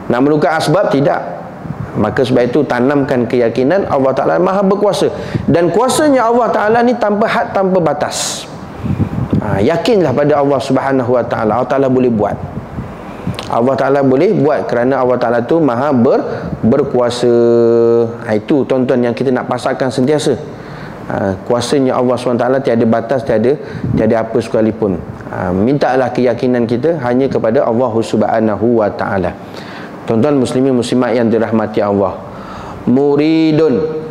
Speaker 1: Nak memerlukan asbab? Tidak. Maka sebab itu tanamkan keyakinan Allah Ta'ala Maha berkuasa, dan kuasanya Allah Ta'ala ni tanpa had, tanpa batas. Yakinlah pada Allah Subhanahu Wa Ta'ala. Allah Ta'ala boleh buat. Allah Ta'ala boleh buat kerana Allah Ta'ala tu Maha berkuasa. Itu tuan-tuan yang kita nak pasakkan sentiasa. Kuasanya Allah SWT tiada batas, tiada apa sekalipun. Mintalah keyakinan kita hanya kepada Allah Subhanahu Wa Ta'ala. Tuan-tuan muslimin muslimat yang dirahmati Allah, muridun,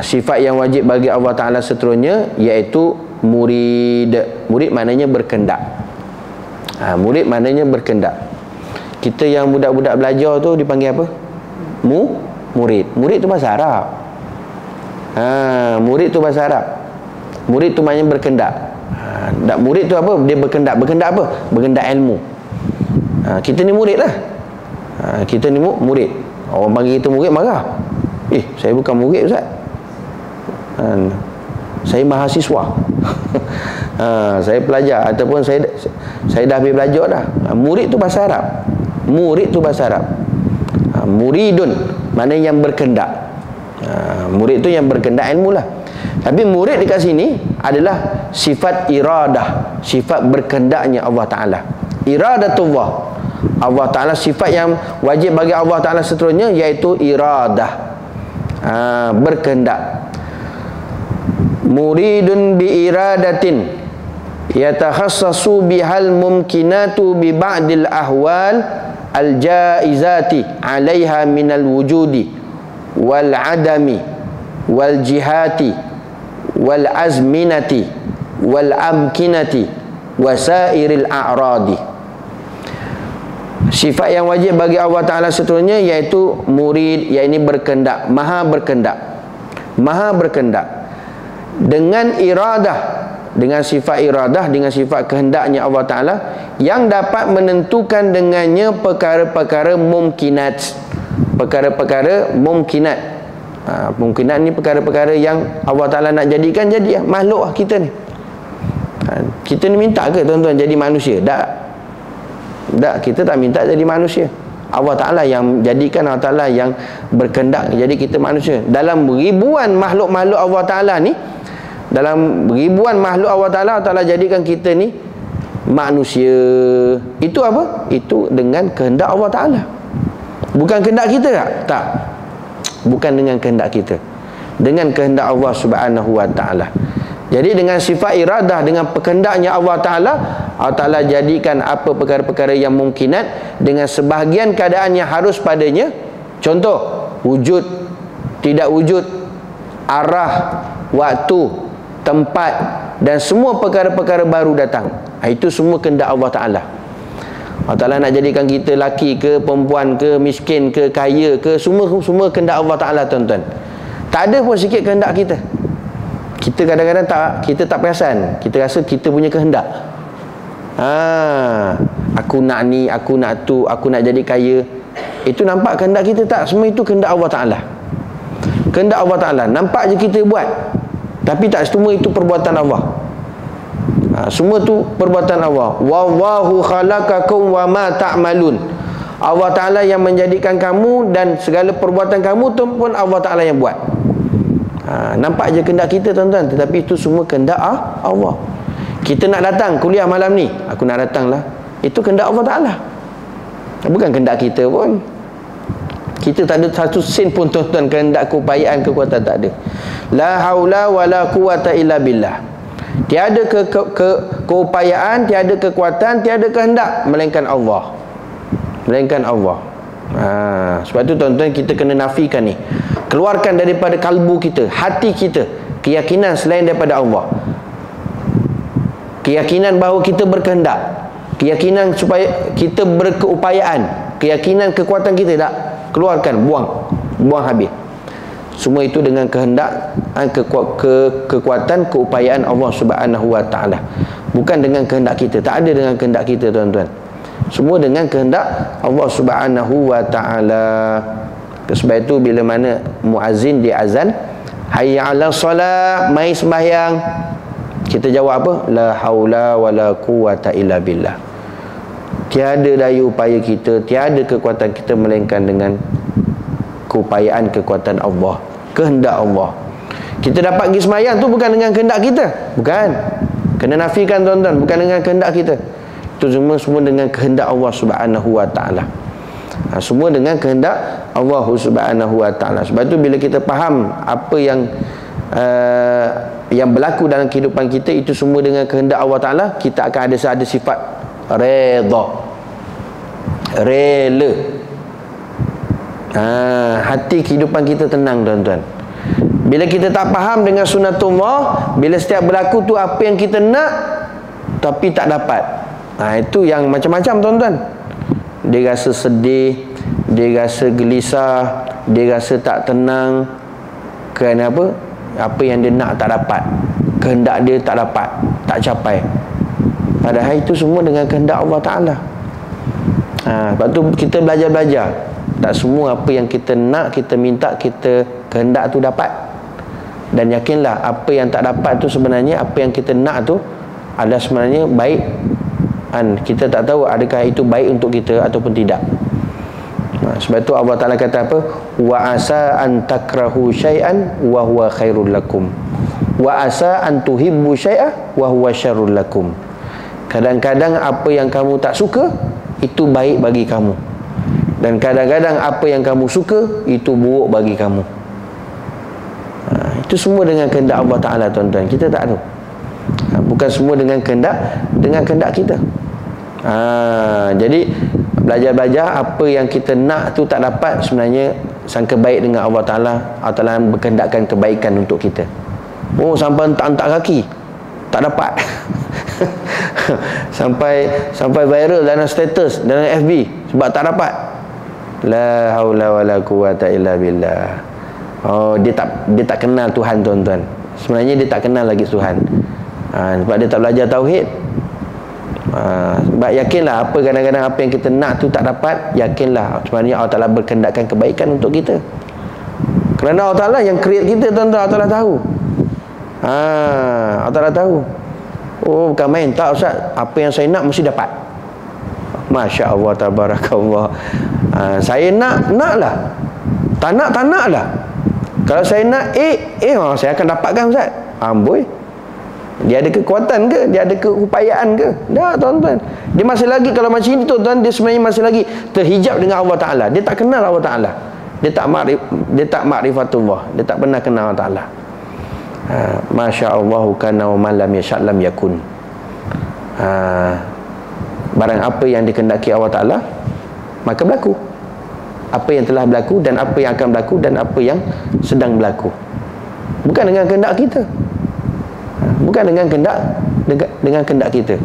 Speaker 1: sifat yang wajib bagi Allah Ta'ala seterusnya iaitu murid. Murid maknanya berkendak. Murid maknanya berkendak. Kita yang budak-budak belajar tu dipanggil apa? Murid. Murid tu bahasa Arab. Murid tu bahasa Arab. Murid tu maknanya berkendak. Murid tu apa? Dia berkendak. Berkendak apa? Berkendak ilmu. Kita ni murid lah. Kita ni murid. Orang panggil kita murid marah. Saya bukan murid Ustaz. Saya mahasiswa. Saya pelajar, ataupun saya dah habis belajar dah. Murid tu bahasa Arab. Murid tu bahasa Arab. Muridun maknanya yang berkendak. Murid tu yang berkendak ilmu lah. Tapi murid dekat sini adalah sifat iradah, sifat berkendaknya Allah Ta'ala. Iradatullah. Allah Ta'ala, sifat yang wajib bagi Allah Ta'ala seterusnya iaitu iradah, berkendak. Muridun bi iradatin yatakhassasu bihal mumkinatu bi ba'dil ahwal al jaizati 'alaiha minal wujudi wal adami wal jihati wal azminati wal amkinati wasairil a'radi. Sifat yang wajib bagi Allah Ta'ala seterusnya iaitu murid, iaitu berkendak, maha berkendak. Maha berkendak dengan iradah, dengan sifat iradah, dengan sifat kehendaknya Allah Ta'ala yang dapat menentukan dengannya perkara-perkara mumkinat. Perkara-perkara mumkinat. Mumkinat ni perkara-perkara yang Allah Ta'ala nak jadikan jadi makhluk kita ni. Kita ni minta ke tuan-tuan jadi manusia? Tak, kita tak minta jadi manusia. Allah Ta'ala yang jadikan, Allah Ta'ala yang berkendak jadi kita manusia. Dalam ribuan makhluk-makhluk Allah Ta'ala ni, dalam ribuan makhluk Allah Ta'ala, Allah Ta'ala jadikan kita ni manusia. Itu apa? Itu dengan kehendak Allah Ta'ala. Bukan kehendak kita tak? Tak. Bukan dengan kehendak kita. Dengan kehendak Allah Subhanahu Wa Ta'ala. Jadi dengan sifat iradah, dengan perkendaknya Allah Ta'ala, Allah Ta'ala jadikan apa perkara-perkara yang mungkinat dengan sebahagian keadaan yang harus padanya. Contoh, wujud, tidak wujud, arah, waktu, tempat, dan semua perkara-perkara baru datang. Itu semua kehendak Allah Ta'ala. Allah Ta'ala nak jadikan kita laki ke, perempuan ke, miskin ke, kaya ke, semua kehendak Allah Ta'ala tuan-tuan. Tak ada pun sikit kehendak kita. Kita kadang-kadang kita tak perasan. Kita rasa kita punya kehendak. Aku nak ni, aku nak tu, aku nak jadi kaya. Itu nampak kehendak kita tak? Semua itu kehendak Allah Ta'ala. Kehendak Allah Ta'ala. Nampak je kita buat, tapi tak semua itu perbuatan Allah. Semua tu perbuatan Allah. Wallahu khalaqakum wa ma ta'malun. Allah Ta'ala yang menjadikan kamu, dan segala perbuatan kamu tu pun Allah Ta'ala yang buat. Nampak je kehendak kita tuan-tuan, tetapi itu semua kehendak Allah. Kita nak datang kuliah malam ni, aku nak datang lah, itu kehendak Allah Ta'ala, bukan kehendak kita pun. Kita tak ada satu sen pun tuan-tuan, kehendak, keupayaan, kekuatan tak ada. La haula wa la quwata illa billah. Tiada keupayaan, tiada kekuatan, tiada kehendak melainkan Allah. Melainkan Allah. Sebab tu tuan-tuan, kita kena nafikan ni. Keluarkan daripada kalbu kita, hati kita, keyakinan selain daripada Allah. Keyakinan bahawa kita berkehendak, keyakinan supaya kita berkeupayaan, keyakinan kekuatan kita, tak. Keluarkan, buang habis. Semua itu dengan kehendak, kekuatan, keupayaan Allah Subhanahu wa Ta'ala. Bukan dengan kehendak kita. Tak ada dengan kehendak kita tuan-tuan. Semua dengan kehendak Allah Subhanahu wa Ta'ala. Sebab itu bila mana muazzin dia azan, hayya 'ala solat, mai sembahyang, kita jawab apa? La haula wala quwata illa billah. Tiada daya upaya kita, tiada kekuatan kita melainkan dengan keupayaan, kekuatan Allah, kehendak Allah. Kita dapat pergi sembahyang tu bukan dengan kehendak kita, bukan. Kena nafikan tuan-tuan, bukan dengan kehendak kita. Itu semua dengan kehendak Allah Subhanahu wa Ta'ala. Semua dengan kehendak Allah Subhanahu wa Ta'ala. Sebab tu bila kita faham apa yang berlaku dalam kehidupan kita, itu semua dengan kehendak Allah Ta'ala, kita akan ada sifat redha, rela. Hati kehidupan kita tenang tuan-tuan. Bila kita tak faham dengan sunatullah, bila setiap berlaku tu apa yang kita nak tapi tak dapat, itu yang macam-macam tuan-tuan. Dia rasa sedih, dia rasa gelisah, dia rasa tak tenang. Kerana apa? Apa yang dia nak tak dapat, kehendak dia tak dapat, tak capai. Padahal itu semua dengan kehendak Allah Ta'ala. Sebab tu kita belajar-belajar. Tak semua apa yang kita nak, kita minta, kita kehendak tu dapat. Dan yakinlah apa yang tak dapat tu sebenarnya, apa yang kita nak tu adalah sebenarnya baik. Kita tak tahu adakah itu baik untuk kita ataupun tidak. Sebab tu Allah Ta'ala kata apa? Wa asa an takrahu syai'an wa huwa khairul lakum, wa asa an tuhibbu syai'a wa huwa syarrul lakum. Kadang-kadang apa yang kamu tak suka itu baik bagi kamu, dan kadang-kadang apa yang kamu suka itu buruk bagi kamu. Itu semua dengan kehendak Allah Ta'ala tuan-tuan. Kita tak tahu. Bukan semua dengan kehendak kita. Jadi belajar-belajar apa yang kita nak tu tak dapat, sebenarnya sangka baik dengan Allah Ta'ala. Allah Ta'ala berkehendakkan kebaikan untuk kita. Sampai hentak kaki tak dapat. sampai viral dalam status, dalam FB, sebab tak dapat. La haula wala quwata illa billah. Dia tak kenal Tuhan tuan-tuan. Sebenarnya dia tak kenal lagi Tuhan. Sebab dia tak belajar tauhid. Sebab yakinlah apa kadang-kadang apa yang kita nak tu tak dapat, yakinlah sebenarnya Allah Ta'ala berkehendakkan kebaikan untuk kita. Kerana Allah Ta'ala yang create kita tuan-tuan. Allah Ta'ala tahu. Allah Ta'ala tahu. Bukan main. Tak Ustaz, apa yang saya nak mesti dapat. Masya Allah, tabarakallah. Saya naklah. Tak nak lah. Kalau saya nak saya akan dapatkan Ustaz. Amboi. Dia ada kekuatan ke? Dia ada keupayaan ke? Dah tuan-tuan. Dia masih lagi, kalau macam ini tuan-tuan, dia sebenarnya masih lagi terhijab dengan Allah Ta'ala. Dia tak kenal Allah Ta'ala. Dia tak ma'rifatullah. Dia tak pernah kenal Allah Ta'ala. Masya Allah, kana wa man lam yasha' lam yakun. Barang apa yang dikehendaki Allah Ta'ala, maka berlaku. Apa yang telah berlaku, dan apa yang akan berlaku, dan apa yang sedang berlaku. Bukan dengan kehendak kita. Bukan dengan kehendak kita.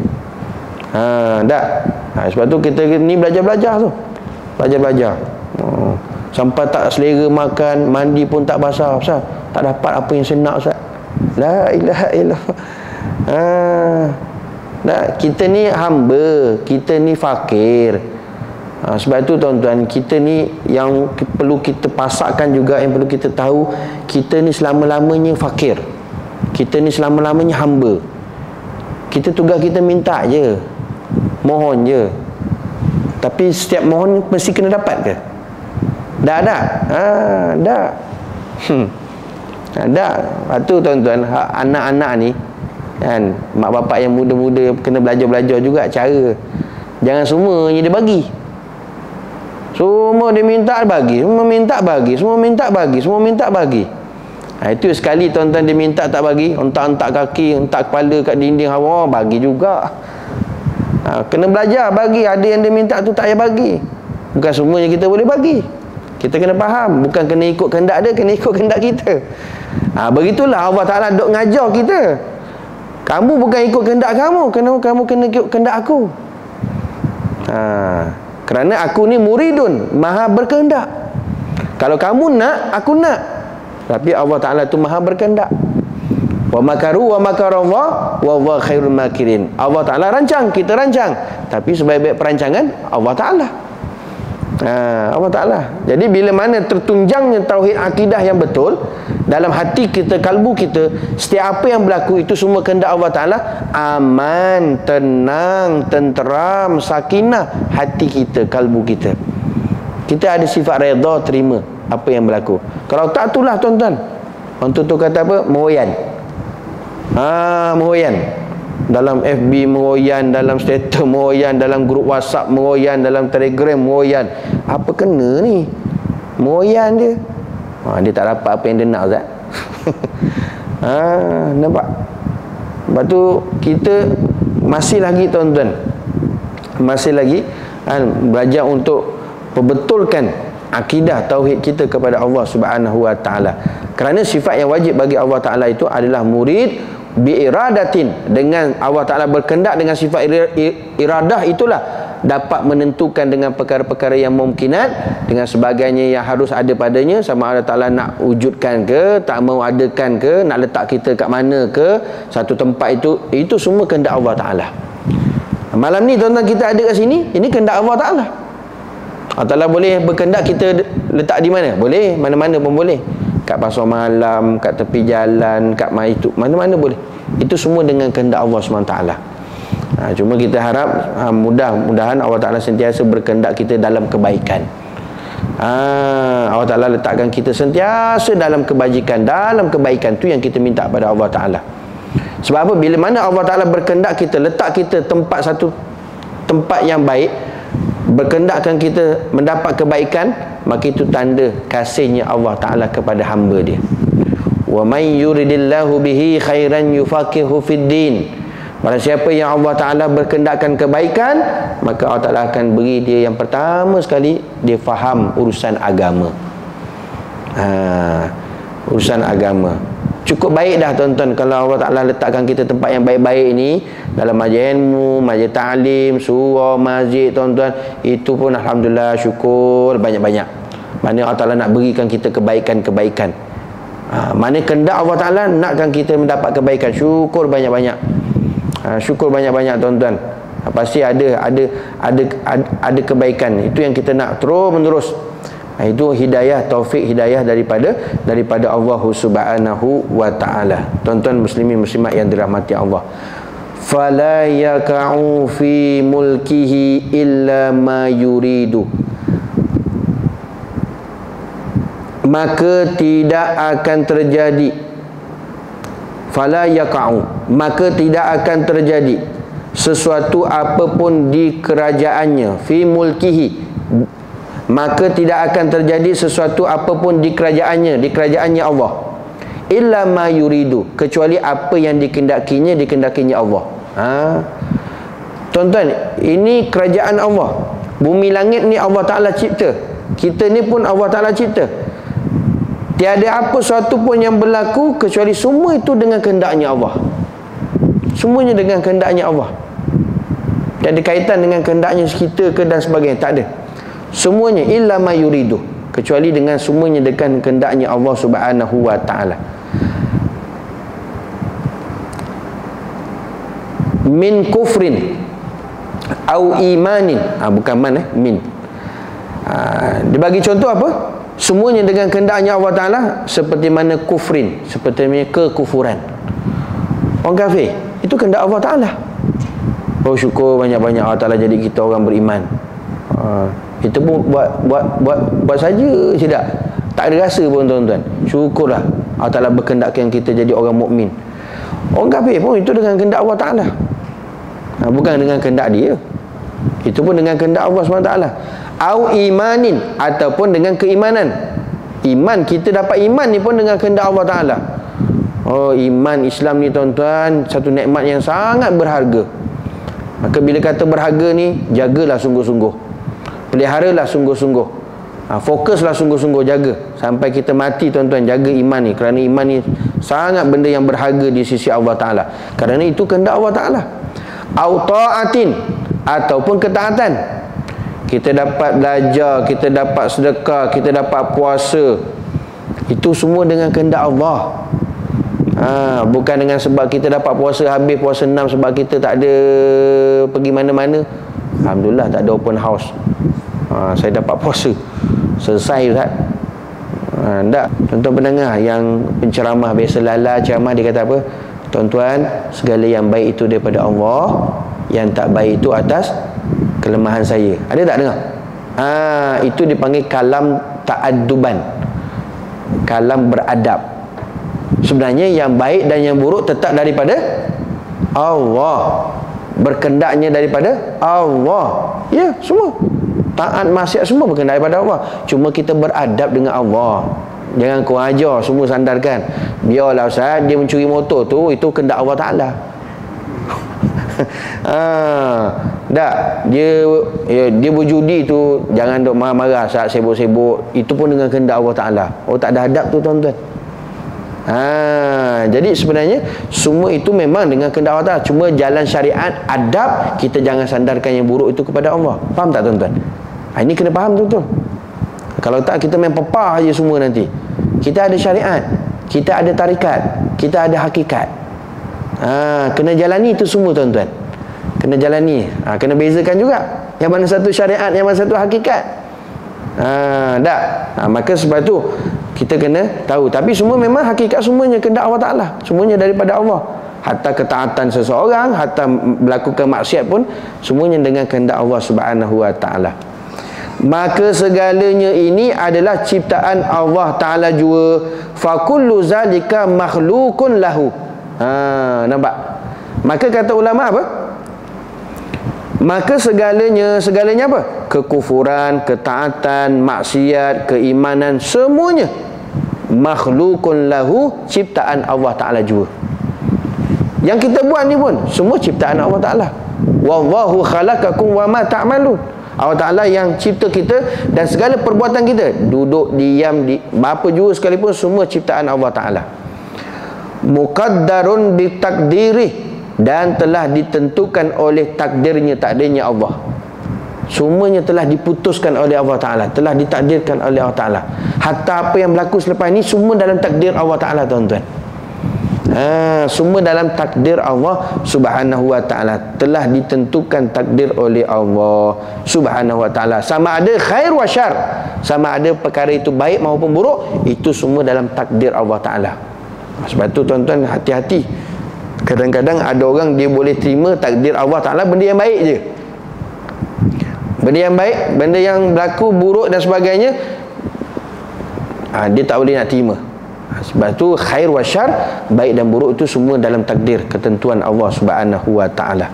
Speaker 1: Sebab tu kita ni belajar-belajar tu. Belajar-belajar. Sampai tak selera makan, mandi pun tak basah. Ustaz, tak dapat apa yang saya nak Ustaz. La ilaha illallah. Kita ni hamba, kita ni fakir. Sebab itu tuan-tuan, kita ni yang perlu kita pasakkan juga, yang perlu kita tahu, kita ni selama-lamanya fakir. Kita ni selama-lamanya hamba. Kita tugas kita minta je, mohon je. Tapi setiap mohon mesti kena dapat ke? Dah ada. Dah. Dah. Lepas tu tuan-tuan, anak-anak ni kan, mak bapak yang muda-muda kena belajar-belajar juga cara. Jangan semuanya dia bagi. Semua dia minta bagi, semua minta bagi, semua minta bagi, semua minta bagi. Itu sekali tuan-tuan dia minta tak bagi, hentak-hentak kaki, hentak kepala kat dinding hawa, bagi juga. Kena belajar bagi. Ada yang dia minta tu tak payah bagi. Bukan semuanya kita boleh bagi. Kita kena faham, bukan kena ikut kehendak dia, kena ikut kehendak kita. Begitulah Allah Ta'ala duk ngajar kita. Kamu bukan ikut kehendak kamu, kamu kena ikut kehendak aku. Kerana aku ni muridun, maha berkehendak. Kalau kamu nak, aku nak. Tapi Allah Ta'ala tu maha berkehendak. Wa makaru wa makarallah wa huwa khairul makirin. Allah Ta'ala rancang, kita rancang. Tapi sebaik-baik perancangan Allah Ta'ala. Allah Ta'ala. Jadi bila mana tertunjangnya tauhid akidah yang betul dalam hati kita, kalbu kita, setiap apa yang berlaku itu semua kehendak Allah Ta'ala, aman, tenang, tenteram, sakinah hati kita, kalbu kita. Kita ada sifat redha, terima apa yang berlaku. Kalau tak, itulah tuan-tuan, orang tu kata apa? Meroyan. Meroyan. Dalam FB meroyan, dalam status meroyan, dalam grup WhatsApp meroyan, dalam Telegram meroyan. Apa kena ni? Meroyan dia. Dia tak dapat apa yang dia nak, Ustaz. Nampak? Lepas tu kita masih lagi tuan-tuan, masih lagi belajar untuk perbetulkan akidah tauhid kita kepada Allah Subhanahu wa taala. Kerana sifat yang wajib bagi Allah Taala itu adalah murid biiradatin, dengan Allah Ta'ala berkehendak dengan sifat iradah, itulah dapat menentukan dengan perkara-perkara yang mungkinat dengan sebagainya yang harus ada padanya, sama Allah Ta'ala nak wujudkan ke, tak mau adakan ke, nak letak kita kat mana ke satu tempat itu semua kehendak Allah Ta'ala. Malam ni tuan-tuan kita ada kat sini, ini kehendak Allah Ta'ala. Allah Ta'ala boleh berkehendak kita letak di mana? Boleh, mana-mana pun boleh. Kat pasar malam, kat tepi jalan, kat itu, mana-mana boleh. Itu semua dengan kehendak Allah SWT. Cuma kita harap mudah-mudahan Allah Ta'ala sentiasa berkehendak kita dalam kebaikan. Allah Ta'ala letakkan kita sentiasa dalam kebajikan, dalam kebaikan. Tu yang kita minta pada Allah Ta'ala. Sebab apa? Bila mana Allah Ta'ala berkehendak kita, letak kita satu tempat yang baik, berkehendakkan kita mendapat kebaikan, maka itu tanda kasihnya Allah Ta'ala kepada hamba dia. Wa may yuridillahu bihi khairan yufaqihu fid din. Barang siapa yang Allah Ta'ala berkehendakkan kebaikan, maka Allah Ta'ala akan beri dia yang pertama sekali, dia faham urusan agama. Urusan agama. Cukup baik dah tuan-tuan kalau Allah Ta'ala letakkan kita tempat yang baik-baik ni, dalam majlis ilmu, majlis ta'lim, surau, masjid tuan-tuan, itu pun alhamdulillah, syukur banyak-banyak. Mana Allah Ta'ala nak berikan kita kebaikan-kebaikan. Mana kehendak Allah Ta'ala nakkan kita mendapat kebaikan, syukur banyak-banyak. Syukur banyak-banyak tuan-tuan. Pasti ada kebaikan. Itu yang kita nak terus menerus. Itu hidayah, taufik hidayah daripada Allah Subhanahu wa ta'ala. Tuan-tuan muslimin muslimat yang dirahmati Allah, fala yaka'u fi mulkihi illa ma yuridu, maka tidak akan terjadi, fala yaka'u, maka tidak akan terjadi sesuatu apapun di kerajaannya, fi mulkihi, maka tidak akan terjadi sesuatu apapun di kerajaannya, di kerajaannya Allah, illa ma yuridu, kecuali apa yang dikehendakinya Allah. Tuan-tuan, ini kerajaan Allah. Bumi langit ni Allah Ta'ala cipta, kita ni pun Allah Ta'ala cipta. Tiada apa suatu pun yang berlaku kecuali semua itu dengan kehendaknya Allah. Semuanya dengan kehendaknya Allah. Tak ada kaitan dengan kehendaknya kita ke dan sebagainya, tak ada. Semuanya illa ma yuridu, kecuali dengan semuanya dengan kehendaknya Allah Subhanahu wa ta'ala. Min kufrin au imanin, bukan man, min. Dia bagi contoh apa? Semuanya dengan kehendaknya Allah Ta'ala, seperti mana kufrin, seperti mana kekufuran. Orang kafir itu kehendak Allah Ta'ala. Oh, syukur banyak-banyak Allah Ta'ala jadi kita orang beriman. Kita pun buat saja tidak. Tak ada rasa pun tuan-tuan. Syukurlah Allah Ta'ala berkehendakkan kita jadi orang mukmin. Orang kafir pun itu dengan kehendak Allah Ta'ala. Bukan dengan kehendak dia. Itu pun dengan kehendak Allah SWT. Au imanin, ataupun dengan keimanan. Iman, kita dapat iman ni pun dengan kehendak Allah Ta'ala. Oh, iman Islam ni tuan-tuan, satu nikmat yang sangat berharga. Maka bila kata berharga ni, jagalah sungguh-sungguh, peliharalah sungguh-sungguh, fokuslah sungguh-sungguh, jaga sampai kita mati tuan-tuan. Jaga iman ni, kerana iman ni sangat benda yang berharga di sisi Allah Ta'ala. Kerana itu kehendak Allah Ta'ala. Au ta'atin, ataupun ketaatan. Kita dapat belajar, kita dapat sedekah, kita dapat puasa, itu semua dengan kehendak Allah. Bukan dengan sebab kita dapat puasa habis puasa 6 sebab kita tak ada pergi mana-mana. Alhamdulillah tak ada open house, saya dapat puasa selesai Ustaz. Tak, tuan-tuan pendengar yang penceramah biasa lala ceramah, dia kata apa? Tuan-tuan, segala yang baik itu daripada Allah, yang tak baik itu atas kelemahan saya. Ada tak dengar? Itu dipanggil kalam ta'adduban, kalam beradab. Sebenarnya yang baik dan yang buruk tetap daripada Allah, berkendaknya daripada Allah. Ya, semua taat maksiat semua berkendak daripada Allah. Cuma kita beradab dengan Allah. Jangan kau ajar semua sandarkan. Biarlah Ustaz, dia mencuri motor tu, itu kehendak Allah Ta'ala. Dia berjudi tu, jangan duk marah-marah saat sibuk-sibuk, itu pun dengan kehendak Allah Ta'ala. Oh, tak ada adab tu tuan-tuan. Jadi sebenarnya semua itu memang dengan kehendak Allah Ta'ala. Cuma jalan syariat, adab, kita jangan sandarkan yang buruk itu kepada Allah. Faham tak tuan-tuan? Ini kena faham betul-betul. Kalau tak, kita main pepah je semua nanti. Kita ada syariat, kita ada tarikat, kita ada hakikat. Kena jalani itu semua tuan-tuan. Kena jalani. Kena bezakan juga yang mana satu syariat, yang mana satu hakikat. Maka sebab tu kita kena tahu. Tapi semua memang hakikat semuanya kehendak Allah Ta'ala. Semuanya daripada Allah. Hatta ketaatan seseorang, hatta melakukan maksiat pun, semuanya dengan kehendak Allah Subhanahu Wa Ta'ala. Maka segalanya ini adalah ciptaan Allah Ta'ala jua. Fakullu zalika makhlukun lahu. Nampak? Maka kata ulama apa? Maka segalanya apa? Kekufuran, ketaatan, maksiat, keimanan, semuanya makhlukun lahu, ciptaan Allah Ta'ala jua. Yang kita buat ni pun semua ciptaan Allah Ta'ala. Wallahu khalaqakum wa ma ta'malun. Allah Ta'ala yang cipta kita dan segala perbuatan kita, duduk, diam, apa jua sekalipun, semua ciptaan Allah Ta'ala. Muqaddarun bitakdirih, dan telah ditentukan oleh takdirnya Allah. Semuanya telah diputuskan oleh Allah Ta'ala, telah ditakdirkan oleh Allah Ta'ala. Hatta apa yang berlaku selepas ini semua dalam takdir Allah Ta'ala tuan-tuan. Semua dalam takdir Allah Subhanahu Wa Ta'ala, telah ditentukan takdir oleh Allah Subhanahu Wa Ta'ala. Sama ada khair wa syar, sama ada perkara itu baik maupun buruk, itu semua dalam takdir Allah Ta'ala. Sebab tu tuan-tuan hati-hati. Kadang-kadang ada orang dia boleh terima takdir Allah Ta'ala benda yang baik je, benda yang baik, benda yang berlaku buruk dan sebagainya, dia tak boleh nak terima. Sebab tu khair wa syar, baik dan buruk itu semua dalam takdir, ketentuan Allah Subhanahu Wa Ta'ala.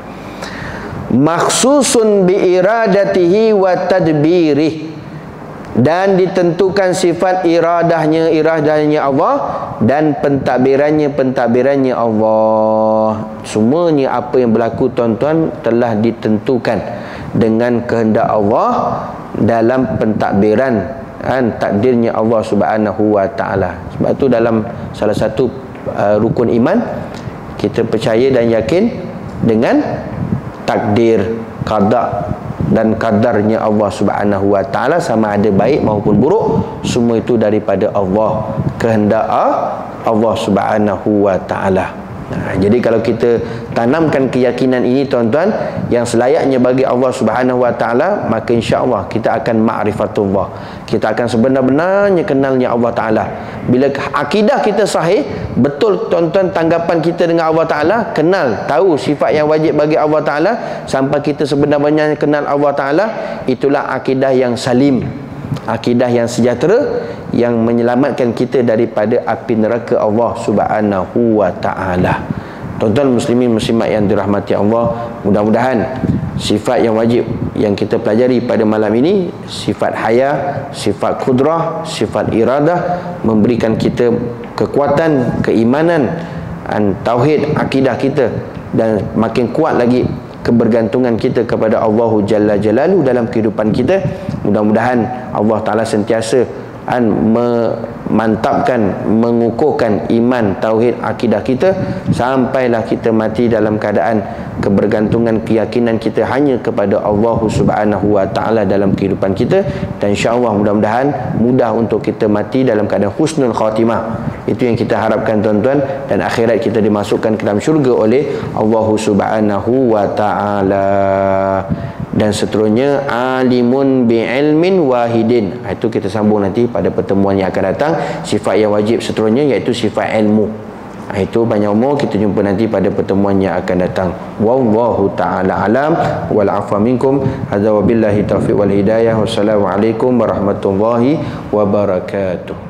Speaker 1: Makhsusun bi iradatihi wa tadbirih, dan ditentukan sifat iradahnya Allah, dan pentadbirannya Allah. Semuanya apa yang berlaku tuan-tuan telah ditentukan dengan kehendak Allah dalam pentadbiran takdirnya Allah Subhanahu Wa Ta'ala. Sebab tu dalam salah satu rukun iman, kita percaya dan yakin dengan takdir, qada dan qadarnya Allah Subhanahu Wa Ta'ala, sama ada baik maupun buruk, semua itu daripada Allah, kehendak Allah Subhanahu Wa Ta'ala. Jadi kalau kita tanamkan keyakinan ini tuan-tuan, yang selayaknya bagi Allah Subhanahu Wa Taala, maka insya-Allah kita akan ma'rifatullah. Kita akan sebenar-benarnya kenalnya Allah Taala. Bila akidah kita sahih, betul tuan-tuan tanggapan kita dengan Allah Taala, kenal, tahu sifat yang wajib bagi Allah Taala, sampai kita sebenar-benarnya kenal Allah Taala, itulah akidah yang salim. Akidah yang sejahtera, yang menyelamatkan kita daripada api neraka Allah Subhanahu Wa Taala. Tuan-tuan muslimin muslimat yang dirahmati Allah, mudah-mudahan sifat yang wajib yang kita pelajari pada malam ini, sifat haya, sifat kudrah, sifat iradah, memberikan kita kekuatan, keimanan, tauhid, akidah kita, dan makin kuat lagi kebergantungan kita kepada Allah Jalla Jalaluhu dalam kehidupan kita. Mudah-mudahan Allah Ta'ala sentiasa memantapkan, mengukuhkan iman, tauhid, akidah kita, sampailah kita mati dalam keadaan kebergantungan, keyakinan kita hanya kepada Allah Subhanahu Wa Ta'ala dalam kehidupan kita. Dan insya-Allah mudah-mudahan mudah untuk kita mati dalam keadaan husnul khatimah. Itu yang kita harapkan tuan-tuan, dan akhirat kita dimasukkan ke dalam syurga oleh Allah Subhanahu Wa Ta'ala. Dan seterusnya, alimun bi'ilmin wahidin. Itu kita sambung nanti pada pertemuan yang akan datang. Sifat yang wajib seterusnya iaitu sifat ilmu. Itu banyak umur, kita jumpa nanti pada pertemuan yang akan datang. Wallahu ta'ala alam wal afwa minkum. Hadza wabillahi taufiq wal hidayah. Wassalamualaikum warahmatullahi wabarakatuh.